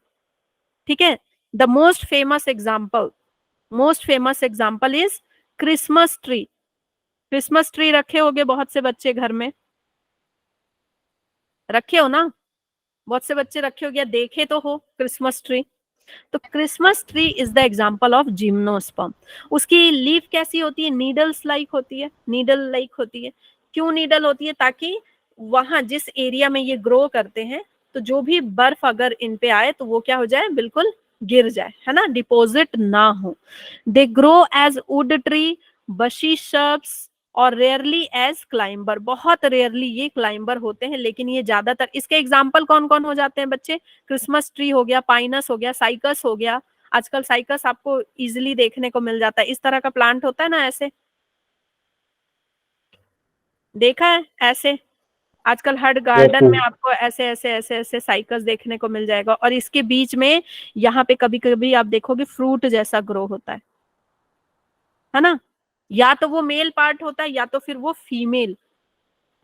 ठीक है, the most famous example is Christmas tree. Christmas tree रखे होगे बहुत से बच्चे घर में, रखे हो ना, बहुत से बच्चे रखे हो, या देखे तो हो क्रिसमस ट्री। तो Christmas tree is the example of gymnosperm. उसकी लीफ कैसी होती है, नीडल्स लाइक होती है, नीडल लाइक होती है। क्यों नीडल होती है, ताकि वहां जिस एरिया में ये ग्रो करते हैं तो जो भी बर्फ अगर इन पे आए तो वो क्या हो जाए, बिल्कुल गिर जाए, है ना, डिपॉजिट ना हो। They grow as wood tree, bushy shrubs और रेयरली एज क्लाइंबर। बहुत रेयरली ये क्लाइंबर होते हैं, लेकिन ये ज्यादातर, इसके एग्जाम्पल कौन कौन हो जाते हैं बच्चे, क्रिसमस ट्री हो गया, पाइनस हो गया, साइकस हो गया। आजकल साइकस आपको इजिली देखने को मिल जाता है, इस तरह का प्लांट होता है ना, ऐसे देखा है ऐसे, आजकल हर गार्डन में आपको ऐसे ऐसे ऐसे ऐसे साइकस देखने को मिल जाएगा। और इसके बीच में यहाँ पे कभी कभी आप देखोगे फ्रूट जैसा ग्रो होता है ना, या तो वो मेल पार्ट होता है या तो फिर वो फीमेल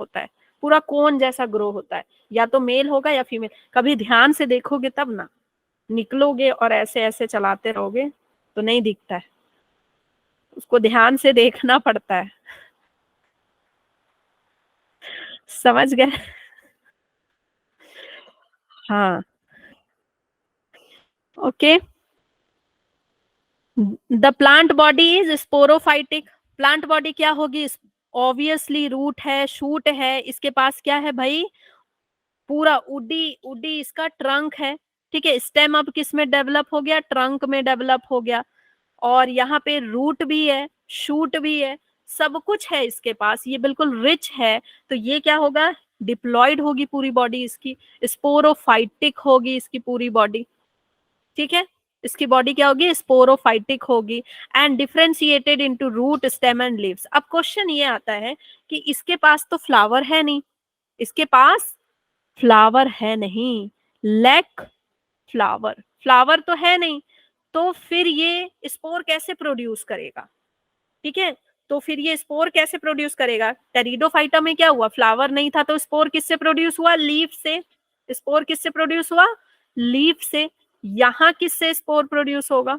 होता है, पूरा कोन जैसा ग्रो होता है, या तो मेल होगा या फीमेल। कभी ध्यान से देखोगे तब ना, निकलोगे और ऐसे ऐसे चलाते रहोगे तो नहीं दिखता है, उसको ध्यान से देखना पड़ता है, समझ गए। हाँ, okay. The plant body is sporophytic. Plant body क्या होगी, ऑब्वियसली रूट है, शूट है, इसके पास क्या है भाई, पूरा उडी उडी इसका ट्रंक है, ठीक है। स्टेम अब किस में डेवलप हो गया, ट्रंक में डेवलप हो गया। और यहाँ पे रूट भी है, शूट भी है, सब कुछ है इसके पास, ये बिल्कुल रिच है। तो ये क्या होगा, डिप्लॉयड होगी पूरी बॉडी इसकी, स्पोरोफाइटिक होगी इसकी पूरी बॉडी, ठीक है। इसकी बॉडी क्या होगी, स्पोरोफाइटिक होगी and differentiated into root, stem and leaves. अब क्वेश्चन ये आता है कि इसके पास तो फ्लावर है नहीं, इसके पास फ्लावर है नहीं, लैक फ्लावर, फ्लावर तो है नहीं, तो फिर ये स्पोर कैसे प्रोड्यूस करेगा, ठीक है। तो फिर ये स्पोर कैसे प्रोड्यूस करेगा, टेरिडोफाइटा में क्या हुआ, फ्लावर नहीं था तो स्पोर किससे प्रोड्यूस हुआ, लीफ से। स्पोर किससे प्रोड्यूस हुआ, लीफ से। यहां किससे स्पोर प्रोड्यूस होगा,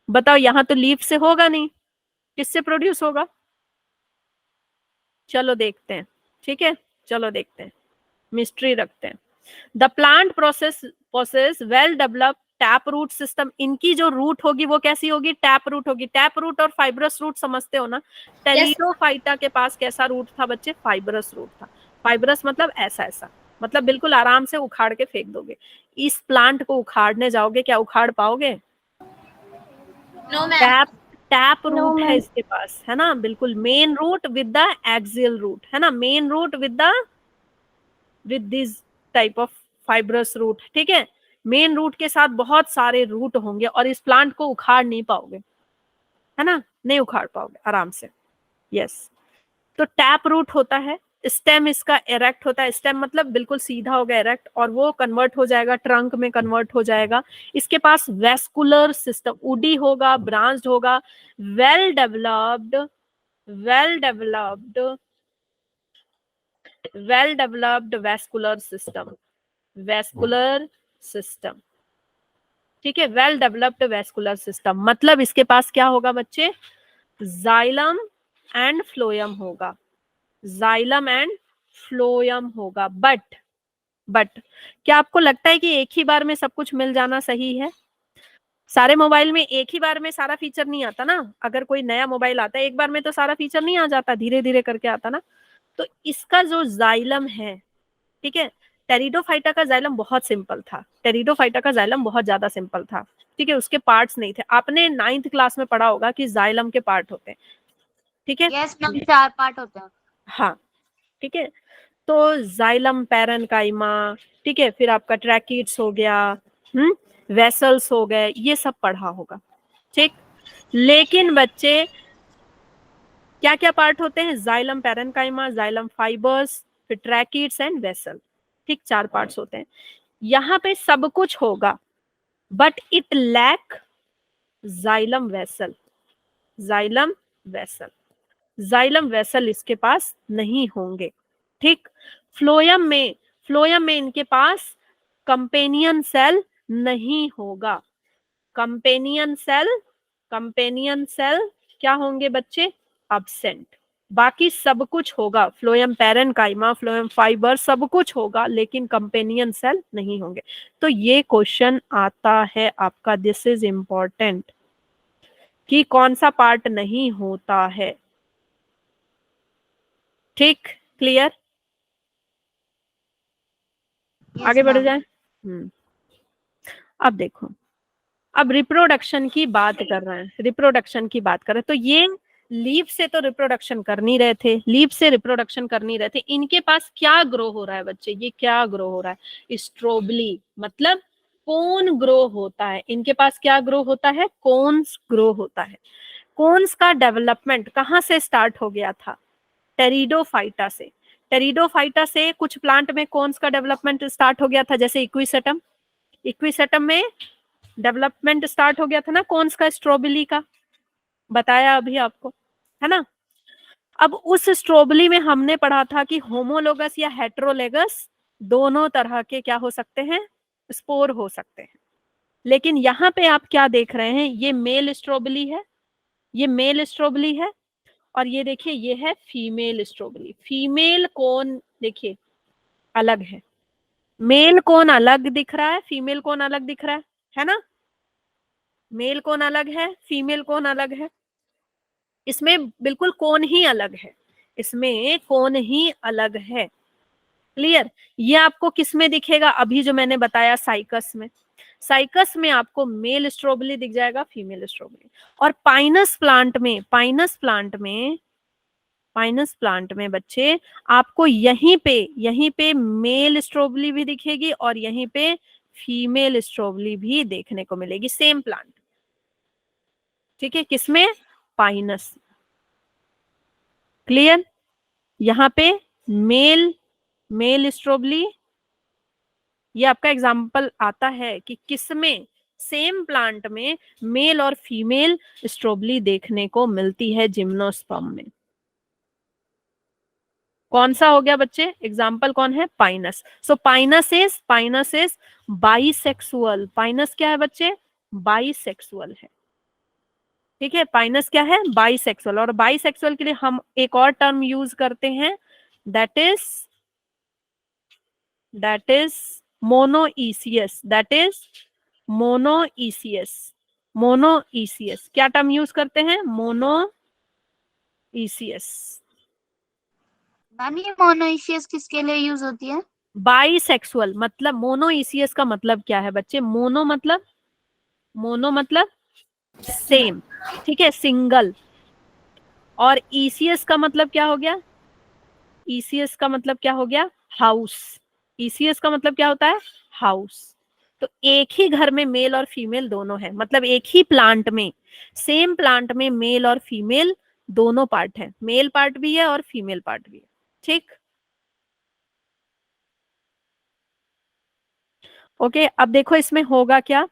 बताओ, यहां तो लीफ से होगा नहीं, किससे प्रोड्यूस होगा, चलो देखते हैं, ठीक है, चलो देखते हैं, मिस्ट्री रखते हैं। The plant process well developed tap root system. इनकी जो रूट होगी वो कैसी होगी, टैप रूट होगी। टैप रूट और फाइब्रस रूट समझते हो ना, टेरिडोफाइटा के पास कैसा रूट था बच्चे, फाइब्रस रूट था। फाइब्रस मतलब ऐसा ऐसा, मतलब बिल्कुल आराम से उखाड़ के फेंक दोगे। इस प्लांट को उखाड़ने जाओगे, क्या उखाड़ पाओगे, no ma'am. Tap tap root है इसके पास, है ना, बिल्कुल main root with the axial root, है ना, main root with this type of fibrous root, ठीक है। मेन रूट के साथ बहुत सारे रूट होंगे और इस प्लांट को उखाड़ नहीं पाओगे, है ना, नहीं उखाड़ पाओगे आराम से, यस। तो टैप रूट होता है। स्टेम इसका एरेक्ट होता है, स्टेम मतलब बिल्कुल सीधा होगा, एरेक्ट, और वो कन्वर्ट हो जाएगा, ट्रंक में कन्वर्ट हो जाएगा। इसके पास वेस्कुलर सिस्टम, उडी होगा, ब्रांच्ड होगा, well developed well developed well developed vascular system, vascular system, ठीक है, वेल डेवलप्ड वेस्कुलर सिस्टम। मतलब इसके पास क्या होगा बच्चे, जाइलम एंड फ्लोएम होगा, जाइलम एंड फ्लोएम होगा। बट क्या आपको लगता है कि एक ही बार में सब कुछ मिल जाना सही है, सारे मोबाइल में एक ही बार में सारा फीचर नहीं आता ना। अगर कोई नया मोबाइल आता है एक बार में तो सारा फीचर नहीं आ जाता, धीरे धीरे करके आता ना। तो इसका जो जाइलम है, ठीक है, टेरिडोफाइटा का जाइलम बहुत सिंपल था, टेरिडोफाइटा का जाइलम बहुत ज्यादा सिंपल था, ठीक है, उसके पार्ट्स नहीं थे। आपने 9th क्लास में पढ़ा होगा कि जाइलम के पार्ट होते हैं, ठीक है, यस मैम, 4 पार्ट होते हैं। हाँ, ठीक है। तो जाइलम पैरेन्काइमा, ठीक है, फिर आपका ट्रैकिड्स हो गया, वेसल्स हो गए, ये सब पढ़ा होगा, ठीक। लेकिन बच्चे क्या क्या पार्ट होते हैं, जाइलम पैरेन्काइमा, जाइलम फाइबर्स, फिर ट्रैकिड्स एंड वेसल, ठीक, 4 पार्ट्स होते हैं। यहाँ पे सब कुछ होगा but it lack xylem vessel, xylem vessel, xylem vessel इसके पास नहीं होंगे, ठीक। फ्लोएम में इनके पास कंपेनियन सेल नहीं होगा, कंपेनियन सेल क्या होंगे बच्चे, absent. बाकी सब कुछ होगा, फ्लोएम पैरेन्काइमा, फ्लोएम फाइबर सब कुछ होगा, लेकिन कंपेनियन सेल नहीं होंगे. तो ये क्वेश्चन आता है आपका, दिस इज इंपॉर्टेंट, कि कौन सा पार्ट नहीं होता है. ठीक, क्लियर? Yes, आगे बढ़ ma'am. जाए. अब देखो, अब रिप्रोडक्शन की बात कर रहे हैं, रिप्रोडक्शन की बात कर रहे हैं. तो ये लीव से तो रिप्रोडक्शन कर नहीं रहे थे, लीव से रिप्रोडक्शन कर नहीं रहे थे. इनके पास क्या ग्रो हो रहा है बच्चे, ये क्या ग्रो हो रहा है? स्ट्रोबली, मतलब कोन ग्रो होता है. इनके पास क्या ग्रो होता है? कोन्स ग्रो होता है. कोन्स का डेवलपमेंट कहाँ से स्टार्ट हो गया था? टेरिडोफाइटा से. टेरिडोफाइटा से कुछ प्लांट में कोन्स का डेवलपमेंट स्टार्ट हो गया था, जैसे इक्विसेटम. इक्विसेटम में डेवलपमेंट स्टार्ट हो गया था ना कोन्स का, स्ट्रोबेली का, बताया अभी आपको, है ना. अब उस स्ट्रोबेली में हमने पढ़ा था कि होमोलोगस या हेट्रोलेगस दोनों तरह के क्या हो सकते हैं? स्पोर हो सकते हैं. लेकिन यहाँ पे आप क्या देख रहे हैं? ये मेल स्ट्रोबेली है, ये मेल स्ट्रोबेली है, और ये देखिए ये है फीमेल स्ट्रोबेली. फीमेल कोन देखिए अलग है, मेल कोन अलग दिख रहा है, फीमेल कोन अलग दिख रहा है ना. मेल कोन अलग है, फीमेल कोन अलग है. इसमें बिल्कुल कोन ही अलग है, इसमें कोन ही अलग है. क्लियर? ये आपको किस में दिखेगा? अभी जो मैंने बताया साइकस में. साइकस में आपको मेल स्ट्रोबेली दिख जाएगा, फीमेल स्ट्रोबेली. और पाइनस प्लांट में, पाइनस प्लांट में बच्चे आपको यहीं पे मेल स्ट्रोबेली भी दिखेगी और यहीं पे फीमेल स्ट्रोबेली भी देखने को मिलेगी, सेम प्लांट. ठीक है, किसमें? पाइनस. क्लियर? यहाँ पे मेल स्ट्रोबेली, ये आपका एग्जाम्पल आता है कि किसमें सेम प्लांट में मेल और फीमेल स्ट्रोबेली देखने को मिलती है, जिम्नोस्पर्म में. कौन सा हो गया बच्चे? एग्जाम्पल कौन है? Pinus. So Pinus is bisexual. Pinus क्या है बच्चे? बाइसेक्सुअल है. ठीक है, पाइनस क्या है? बाइसेक्सुअल. और बाइसेक्सुअल के लिए हम एक और टर्म यूज करते हैं, दैट इज मोनोइसियस. मोनोइसियस. क्या टर्म यूज करते हैं? मोनोइसियस. मैम, ये मोनोइसियस किसके लिए यूज होती है? बाइसेक्सुअल मतलब, मोनोइसियस का मतलब क्या है बच्चे? मोनो मतलब सेम, ठीक है, सिंगल. और ईसीएस का मतलब क्या हो गया? ईसीएस का मतलब क्या हो गया? हाउस. ईसीएस का मतलब क्या होता है? हाउस. तो एक ही घर में मेल और फीमेल दोनों है, मतलब एक ही प्लांट में, सेम प्लांट में मेल और फीमेल दोनों पार्ट है, मेल पार्ट भी है और फीमेल पार्ट भी है. ठीक, ओके. अब देखो इसमें होगा क्या?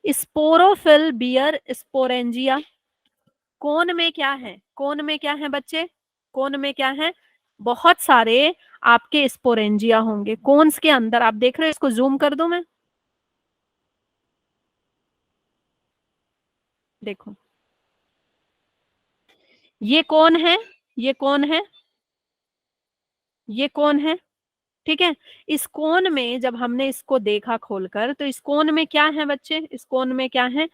Sporophyll bear sporangia. कोन में क्या है? कोन में क्या है बच्चे? कोन में क्या है? बहुत सारे आपके स्पोरेंजिया होंगे कोन्स के अंदर. आप देख रहे हो, इसको जूम कर दूं मैं? देखो, ये कौन है? ये कौन है? ये कौन है? ठीक है. इस कोन में जब हमने इसको देखा खोलकर, तो इस कोन में क्या है बच्चे? इस कोन में क्या है?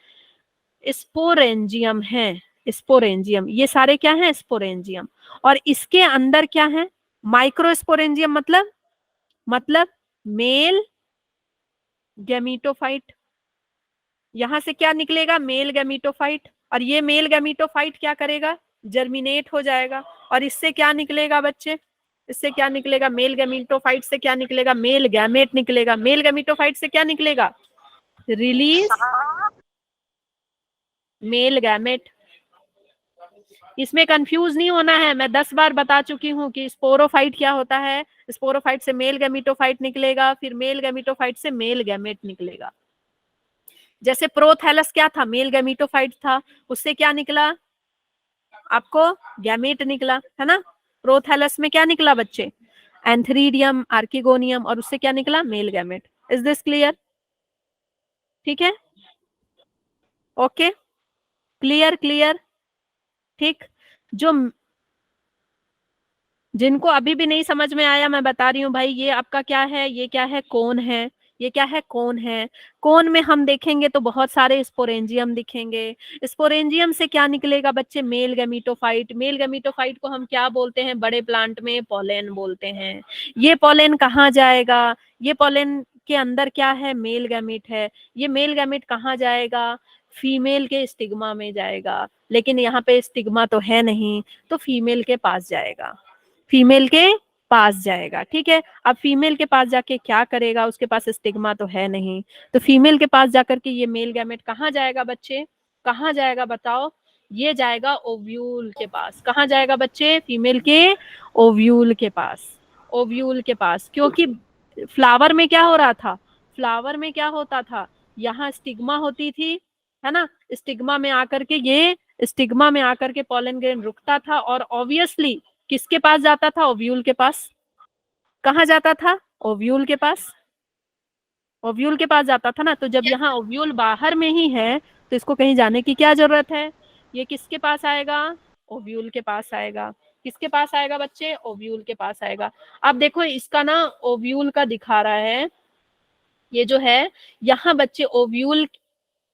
स्पोरेंजियम है. स्पोरेंजियम, ये सारे क्या है? स्पोरेंजियम. और इसके अंदर क्या है? माइक्रोस्पोरेंजियम. मतलब मेल गैमीटोफाइट. यहां से क्या निकलेगा? Male gametophyte. और ये मेल गैमीटोफाइट क्या करेगा? जर्मिनेट हो जाएगा. और इससे क्या निकलेगा बच्चे? इससे क्या निकलेगा? मेल गैमीटोफाइट से क्या निकलेगा? मेल गैमेट निकलेगा. मेल गैमीटोफाइट से क्या निकलेगा? Release male gamete. इसमें कंफ्यूज नहीं होना है, मैं 10 बार बता चुकी हूँ कि स्पोरोफाइट क्या होता है. स्पोरोफाइट से मेल गैमीटोफाइट निकलेगा, फिर मेल गैमीटोफाइट से मेल गैमेट निकलेगा. जैसे प्रोथैलस क्या था? मेल गैमीटोफाइट था, उससे क्या निकला? आपको गैमेट निकला, है ना. प्रोथैलस में क्या निकला बच्चे? एंथ्रीडियम, आर्किगोनियम, और उससे क्या निकला? Male gamete. Is this clear? ठीक है, ओके, क्लियर. ठीक. जो जिनको अभी भी नहीं समझ में आया, मैं बता रही हूँ भाई, ये आपका क्या है, ये क्या है, कौन है, ये क्या है, कौन है। कौन में हम देखेंगे तो बहुत सारे स्पोरेंजियम दिखेंगे। स्पोरेंजियम से क्या निकलेगा बच्चे, मेल गैमीटोफाइट। मेल गैमीटोफाइट को हम क्या बोलते हैं, बड़े प्लांट में पोलेन बोलते हैं। ये पोलेन कहाँ जाएगा, ये पोलेन के अंदर क्या है, मेल गैमीट है। ये मेल गैमीट कहाँ जाएगा, फीमेल के स्टिग्मा में जाएगा, लेकिन यहाँ पे स्टिग्मा तो है नहीं, तो फीमेल के पास जाएगा, फीमेल के पास जाएगा। ठीक है, अब फीमेल के पास जाके क्या करेगा, उसके पास स्टिग्मा तो है नहीं, तो फीमेल के पास जाकर के ये मेल गैमेट कहाँ जाएगा बच्चे, कहाँ जाएगा बताओ, ये जाएगा ओव्यूल के पास। कहाँ जाएगा बच्चे, फीमेल के ओव्यूल के पास, ओव्यूल के पास। क्योंकि फ्लावर में क्या हो रहा था, फ्लावर में क्या होता था, यहाँ स्टिग्मा होती थी, है ना, स्टिग्मा में आकर के ये, स्टिग्मा में आकर के पोलन ग्रेन रुकता था, और ऑब्वियसली किसके पास जाता था, ओव्यूल के पास। कहाँ जाता था, ओव्यूल के पास, ओव्यूल के पास जाता था ना। तो जब यहाँ ओव्यूल बाहर में ही है, तो इसको कहीं जाने की क्या जरूरत है, ये किसके पास आएगा, ओव्यूल के पास आएगा। किसके पास आएगा बच्चे, ओव्यूल के पास आएगा। अब देखो इसका ना ओव्यूल का दिखा रहा है, ये जो है यहाँ बच्चे ओव्यूल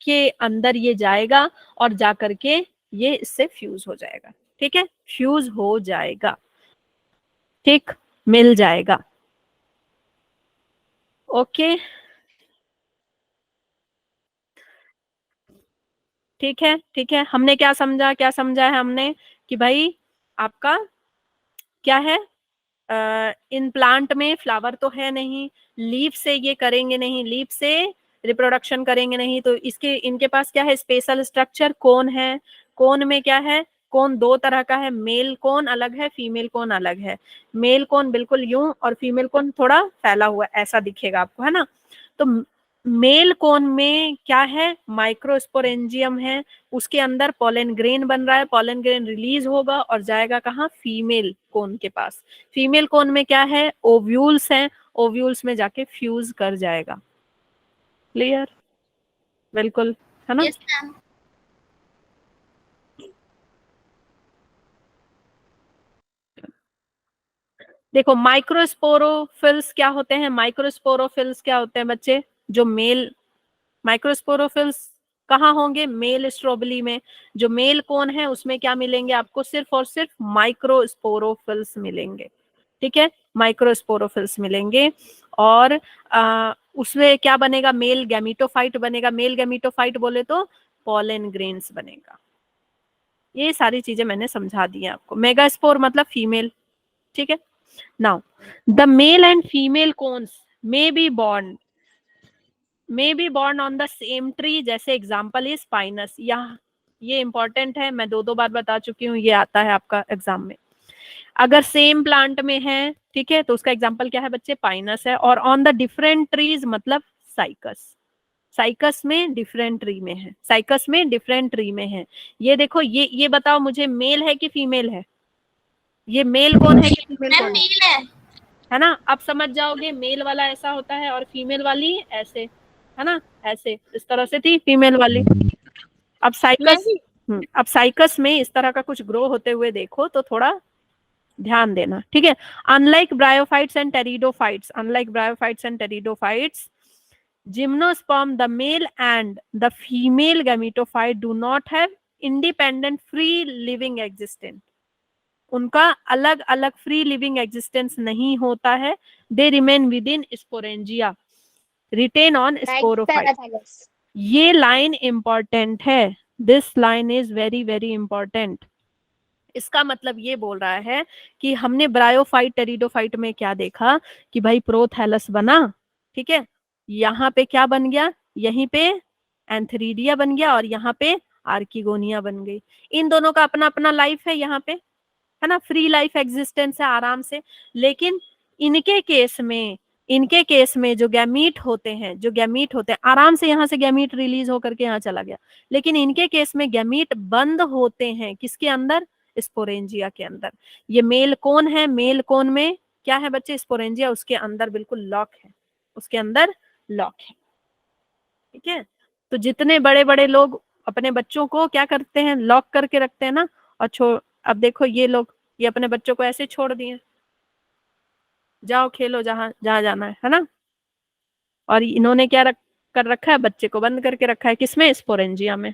के अंदर ये जाएगा, और जाकर के ये इससे फ्यूज हो जाएगा। ठीक है, फ्यूज हो जाएगा, ठीक, मिल जाएगा। ओके, ठीक है, ठीक है। हमने क्या समझा, क्या समझा है हमने, कि भाई आपका क्या है, इन प्लांट में फ्लावर तो है नहीं, लीफ से ये करेंगे नहीं, लीफ से रिप्रोडक्शन करेंगे नहीं, तो इसके इनके पास क्या है, स्पेशल स्ट्रक्चर कोन है। कोन में क्या है, कोन दो तरह का है, मेल कोन अलग है, फीमेल कोन अलग है। मेल कोन बिल्कुल यूं, और फीमेल कोन थोड़ा फैला हुआ ऐसा दिखेगा आपको, है ना। तो मेल कोन में क्या है, माइक्रोस्पोरेंजियम है, उसके अंदर पोलन ग्रेन बन रहा है, पोलन ग्रेन रिलीज होगा और जाएगा कहाँ, फीमेल कोन के पास। फीमेल कोन में क्या है, ओव्यूल्स हैं, ओव्यूल्स में जाके फ्यूज कर जाएगा। क्लियर, बिल्कुल, है ना। Yes ma'am. देखो माइक्रोस्पोरोफिल्स क्या होते हैं, माइक्रोस्पोरोफिल्स क्या होते हैं बच्चे, जो मेल माइक्रोस्पोरोफिल्स कहाँ होंगे, मेल स्ट्रोबली में। जो मेल कोन है उसमें क्या मिलेंगे आपको, सिर्फ और सिर्फ माइक्रोस्पोरोफिल्स मिलेंगे। ठीक है, माइक्रोस्पोरोफिल्स मिलेंगे, और उसमें क्या बनेगा, मेल गैमीटोफाइट बनेगा। मेल गैमीटोफाइट बोले तो पोलन ग्रेन्स बनेगा। ये सारी चीजें मैंने समझा दी हैं आपको। मेगास्पोर मतलब फीमेल। ठीक है, now the male and female cones may be born on the same tree, जैसे एग्जाम्पल इज पाइनस। यहाँ ये इंपॉर्टेंट है, मैं दो बार बता चुकी हूँ, ये आता है आपका एग्जाम में। अगर सेम प्लांट में है, ठीक है, तो उसका एग्जाम्पल क्या है बच्चे, पाइनस है। और ऑन द डिफरेंट ट्रीज मतलब साइकस, साइकस में डिफरेंट ट्री में है, साइकस में डिफरेंट ट्री में है। ये देखो, ये बताओ मुझे, मेल है कि फीमेल है, ये मेल कौन है कि फीमेल मैम कौन मेल है ना। अब समझ जाओगे, मेल वाला ऐसा होता है और फीमेल वाली ऐसे, है ना, ऐसे, इस तरह से थी फीमेल वाली। अब साइकस में इस तरह का कुछ ग्रो होते हुए देखो तो थोड़ा ध्यान देना। ठीक है, unlike bryophytes and pteridophytes, gymnosperm, the male and the female gametophyte do not have independent free living existence. उनका अलग अलग फ्री लिविंग एग्जिस्टेंस नहीं होता है। They remain within sporangia, retain on sporophyte. ये लाइन इंपॉर्टेंट है, this line is very very important. इसका मतलब ये बोल रहा है कि हमने ब्रायोफाइट टेरिडोफाइट में क्या देखा कि भाई प्रोथैलस बना, ठीक है, यहाँ पे क्या बन गया, यहीं पे एंथरीडिया बन गया, और यहाँ पे आर्किगोनिया बन गई। इन दोनों का अपना अपना लाइफ है यहाँ पे, है ना, फ्री लाइफ एग्जिस्टेंस है आराम से। लेकिन इनके केस में जो गैमीट होते हैं, आराम से यहाँ से गैमीट रिलीज होकर के यहाँ चला गया। लेकिन इनके केस में गैमीट बंद होते हैं किसके अंदर, स्पोरेंजिया के अंदर। ये मेल कौन है, मेल कौन में क्या है बच्चे, स्पोरेंजिया, उसके अंदर बिल्कुल लॉक है, उसके अंदर लॉक है। ठीक है, तो जितने बड़े बड़े लोग अपने बच्चों को क्या करते हैं, लॉक करके रखते हैं ना, और अब देखो ये लोग, ये अपने बच्चों को ऐसे छोड़ दिए, जाओ खेलो जहाँ जहाँ जाना है ना। और इन्होंने क्या कर रखा है, बच्चे को बंद करके रखा है, किसमें, स्पोरेंजिया में।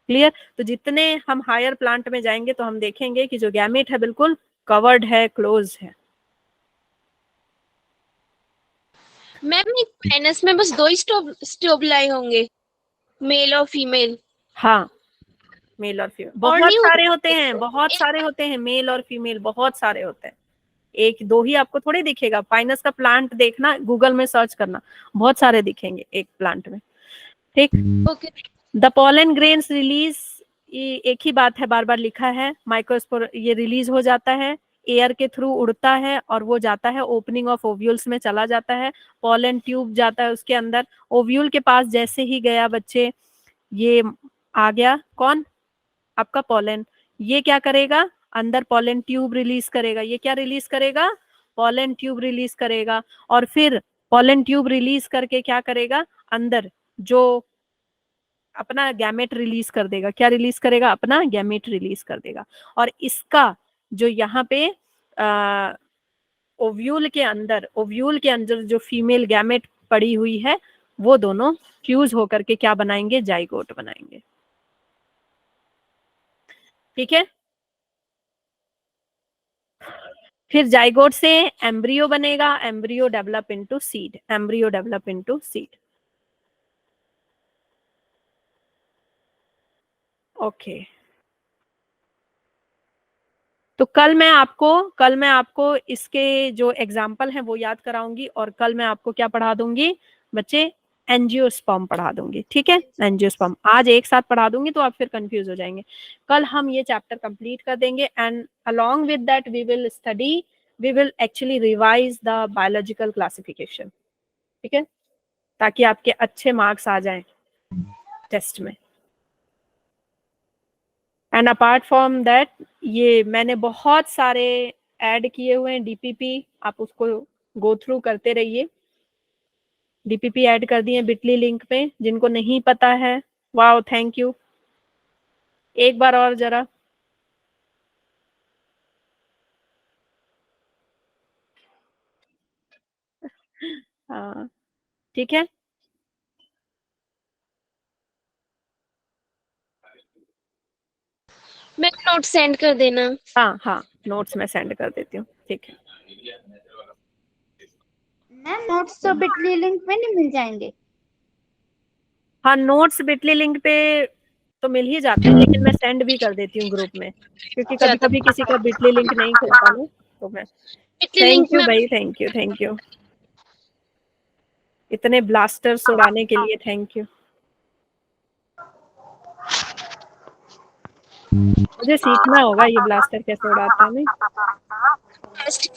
क्लियर। तो जितने हम हायर प्लांट में जाएंगे तो हम देखेंगे कि जो गैमेट है बिल्कुल कवर्ड है, क्लोज है। मैम एक पेनिस में बस 2 ही स्टोबलाई होंगे, मेल और फीमेल? हाँ, मेल और फीमेल और बहुत नहीं सारे होते? होते हैं, बहुत सारे होते हैं, मेल और फीमेल बहुत सारे होते हैं। एक दो ही आपको थोड़ी दिखेगा। पाइनस का प्लांट देखना, गूगल में सर्च करना, बहुत सारे दिखेंगे एक प्लांट में। ठीक। Okay. The pollen grains release, ये एक ही बात है, बार बार लिखा है। माइक्रोस्पोर ये रिलीज हो जाता है, एयर के थ्रू उड़ता है और वो जाता है ओपनिंग ऑफ ओव्यूल्स में चला जाता है। पॉलन ट्यूब जाता है उसके अंदर। ओव्यूल के पास जैसे ही गया बच्चे, ये आ गया कौन, आपका पॉलन। ये क्या करेगा, अंदर पॉलन ट्यूब रिलीज करेगा। ये क्या रिलीज करेगा, पॉलन ट्यूब रिलीज करेगा। और फिर पॉलन ट्यूब रिलीज करके क्या करेगा, अंदर जो अपना गैमेट रिलीज कर देगा। क्या रिलीज करेगा, अपना गैमेट रिलीज कर देगा। और इसका जो यहाँ पे ओव्यूल के अंदर जो फीमेल गैमेट पड़ी हुई है, वो दोनों फ्यूज होकर के क्या बनाएंगे, जाइगोट बनाएंगे। ठीक है। फिर जाइगोट से एम्ब्रियो बनेगा, embryo develop into seed, embryo develop into seed. Okay. तो कल मैं आपको इसके जो एग्जाम्पल हैं वो याद कराऊंगी, और कल मैं आपको क्या पढ़ा दूंगी बच्चे, एंजियोस्पर्म पढ़ा दूंगी। ठीक है, एंजियोस्पर्म आज एक साथ पढ़ा दूंगी तो आप फिर कंफ्यूज हो जाएंगे। कल हम ये चैप्टर कंप्लीट कर देंगे, and along with that we will actually revise the biological classification. ठीक है, ताकि आपके अच्छे मार्क्स आ जाएं टेस्ट में। एंड अपार्ट फ्रॉम दैट, ये मैंने बहुत सारे ऐड किए हुए हैं डीपीपी, आप उसको गो थ्रू करते रहिए। डीपीपी ऐड कर दिए बिटली लिंक पे, जिनको नहीं पता है, वाओ थैंक यू। एक बार और जरा, हाँ ठीक है। मैं नोट सेंड कर देना। हाँ हाँ, नोट्स मैं सेंड कर देती हूँ। ठीक है, मैम नोट्स तो बिटली लिंक में नहीं मिल जाएंगे? हाँ नोट्स बिटली लिंक पे तो मिल ही जाते हैं, लेकिन मैं सेंड भी कर देती हूँ ग्रुप में, क्योंकि कभी कभी किसी का बिटली लिंक नहीं खुलता ना, तो मैं। बिटली थैंक लिंक यू में भाई, थैंक यू इतने ब्लास्टर्स उड़ाने के लिए, थैंक यू। मुझे सीखना होगा ये ब्लास्टर कैसे उड़ाता है। नहीं, टेस्ट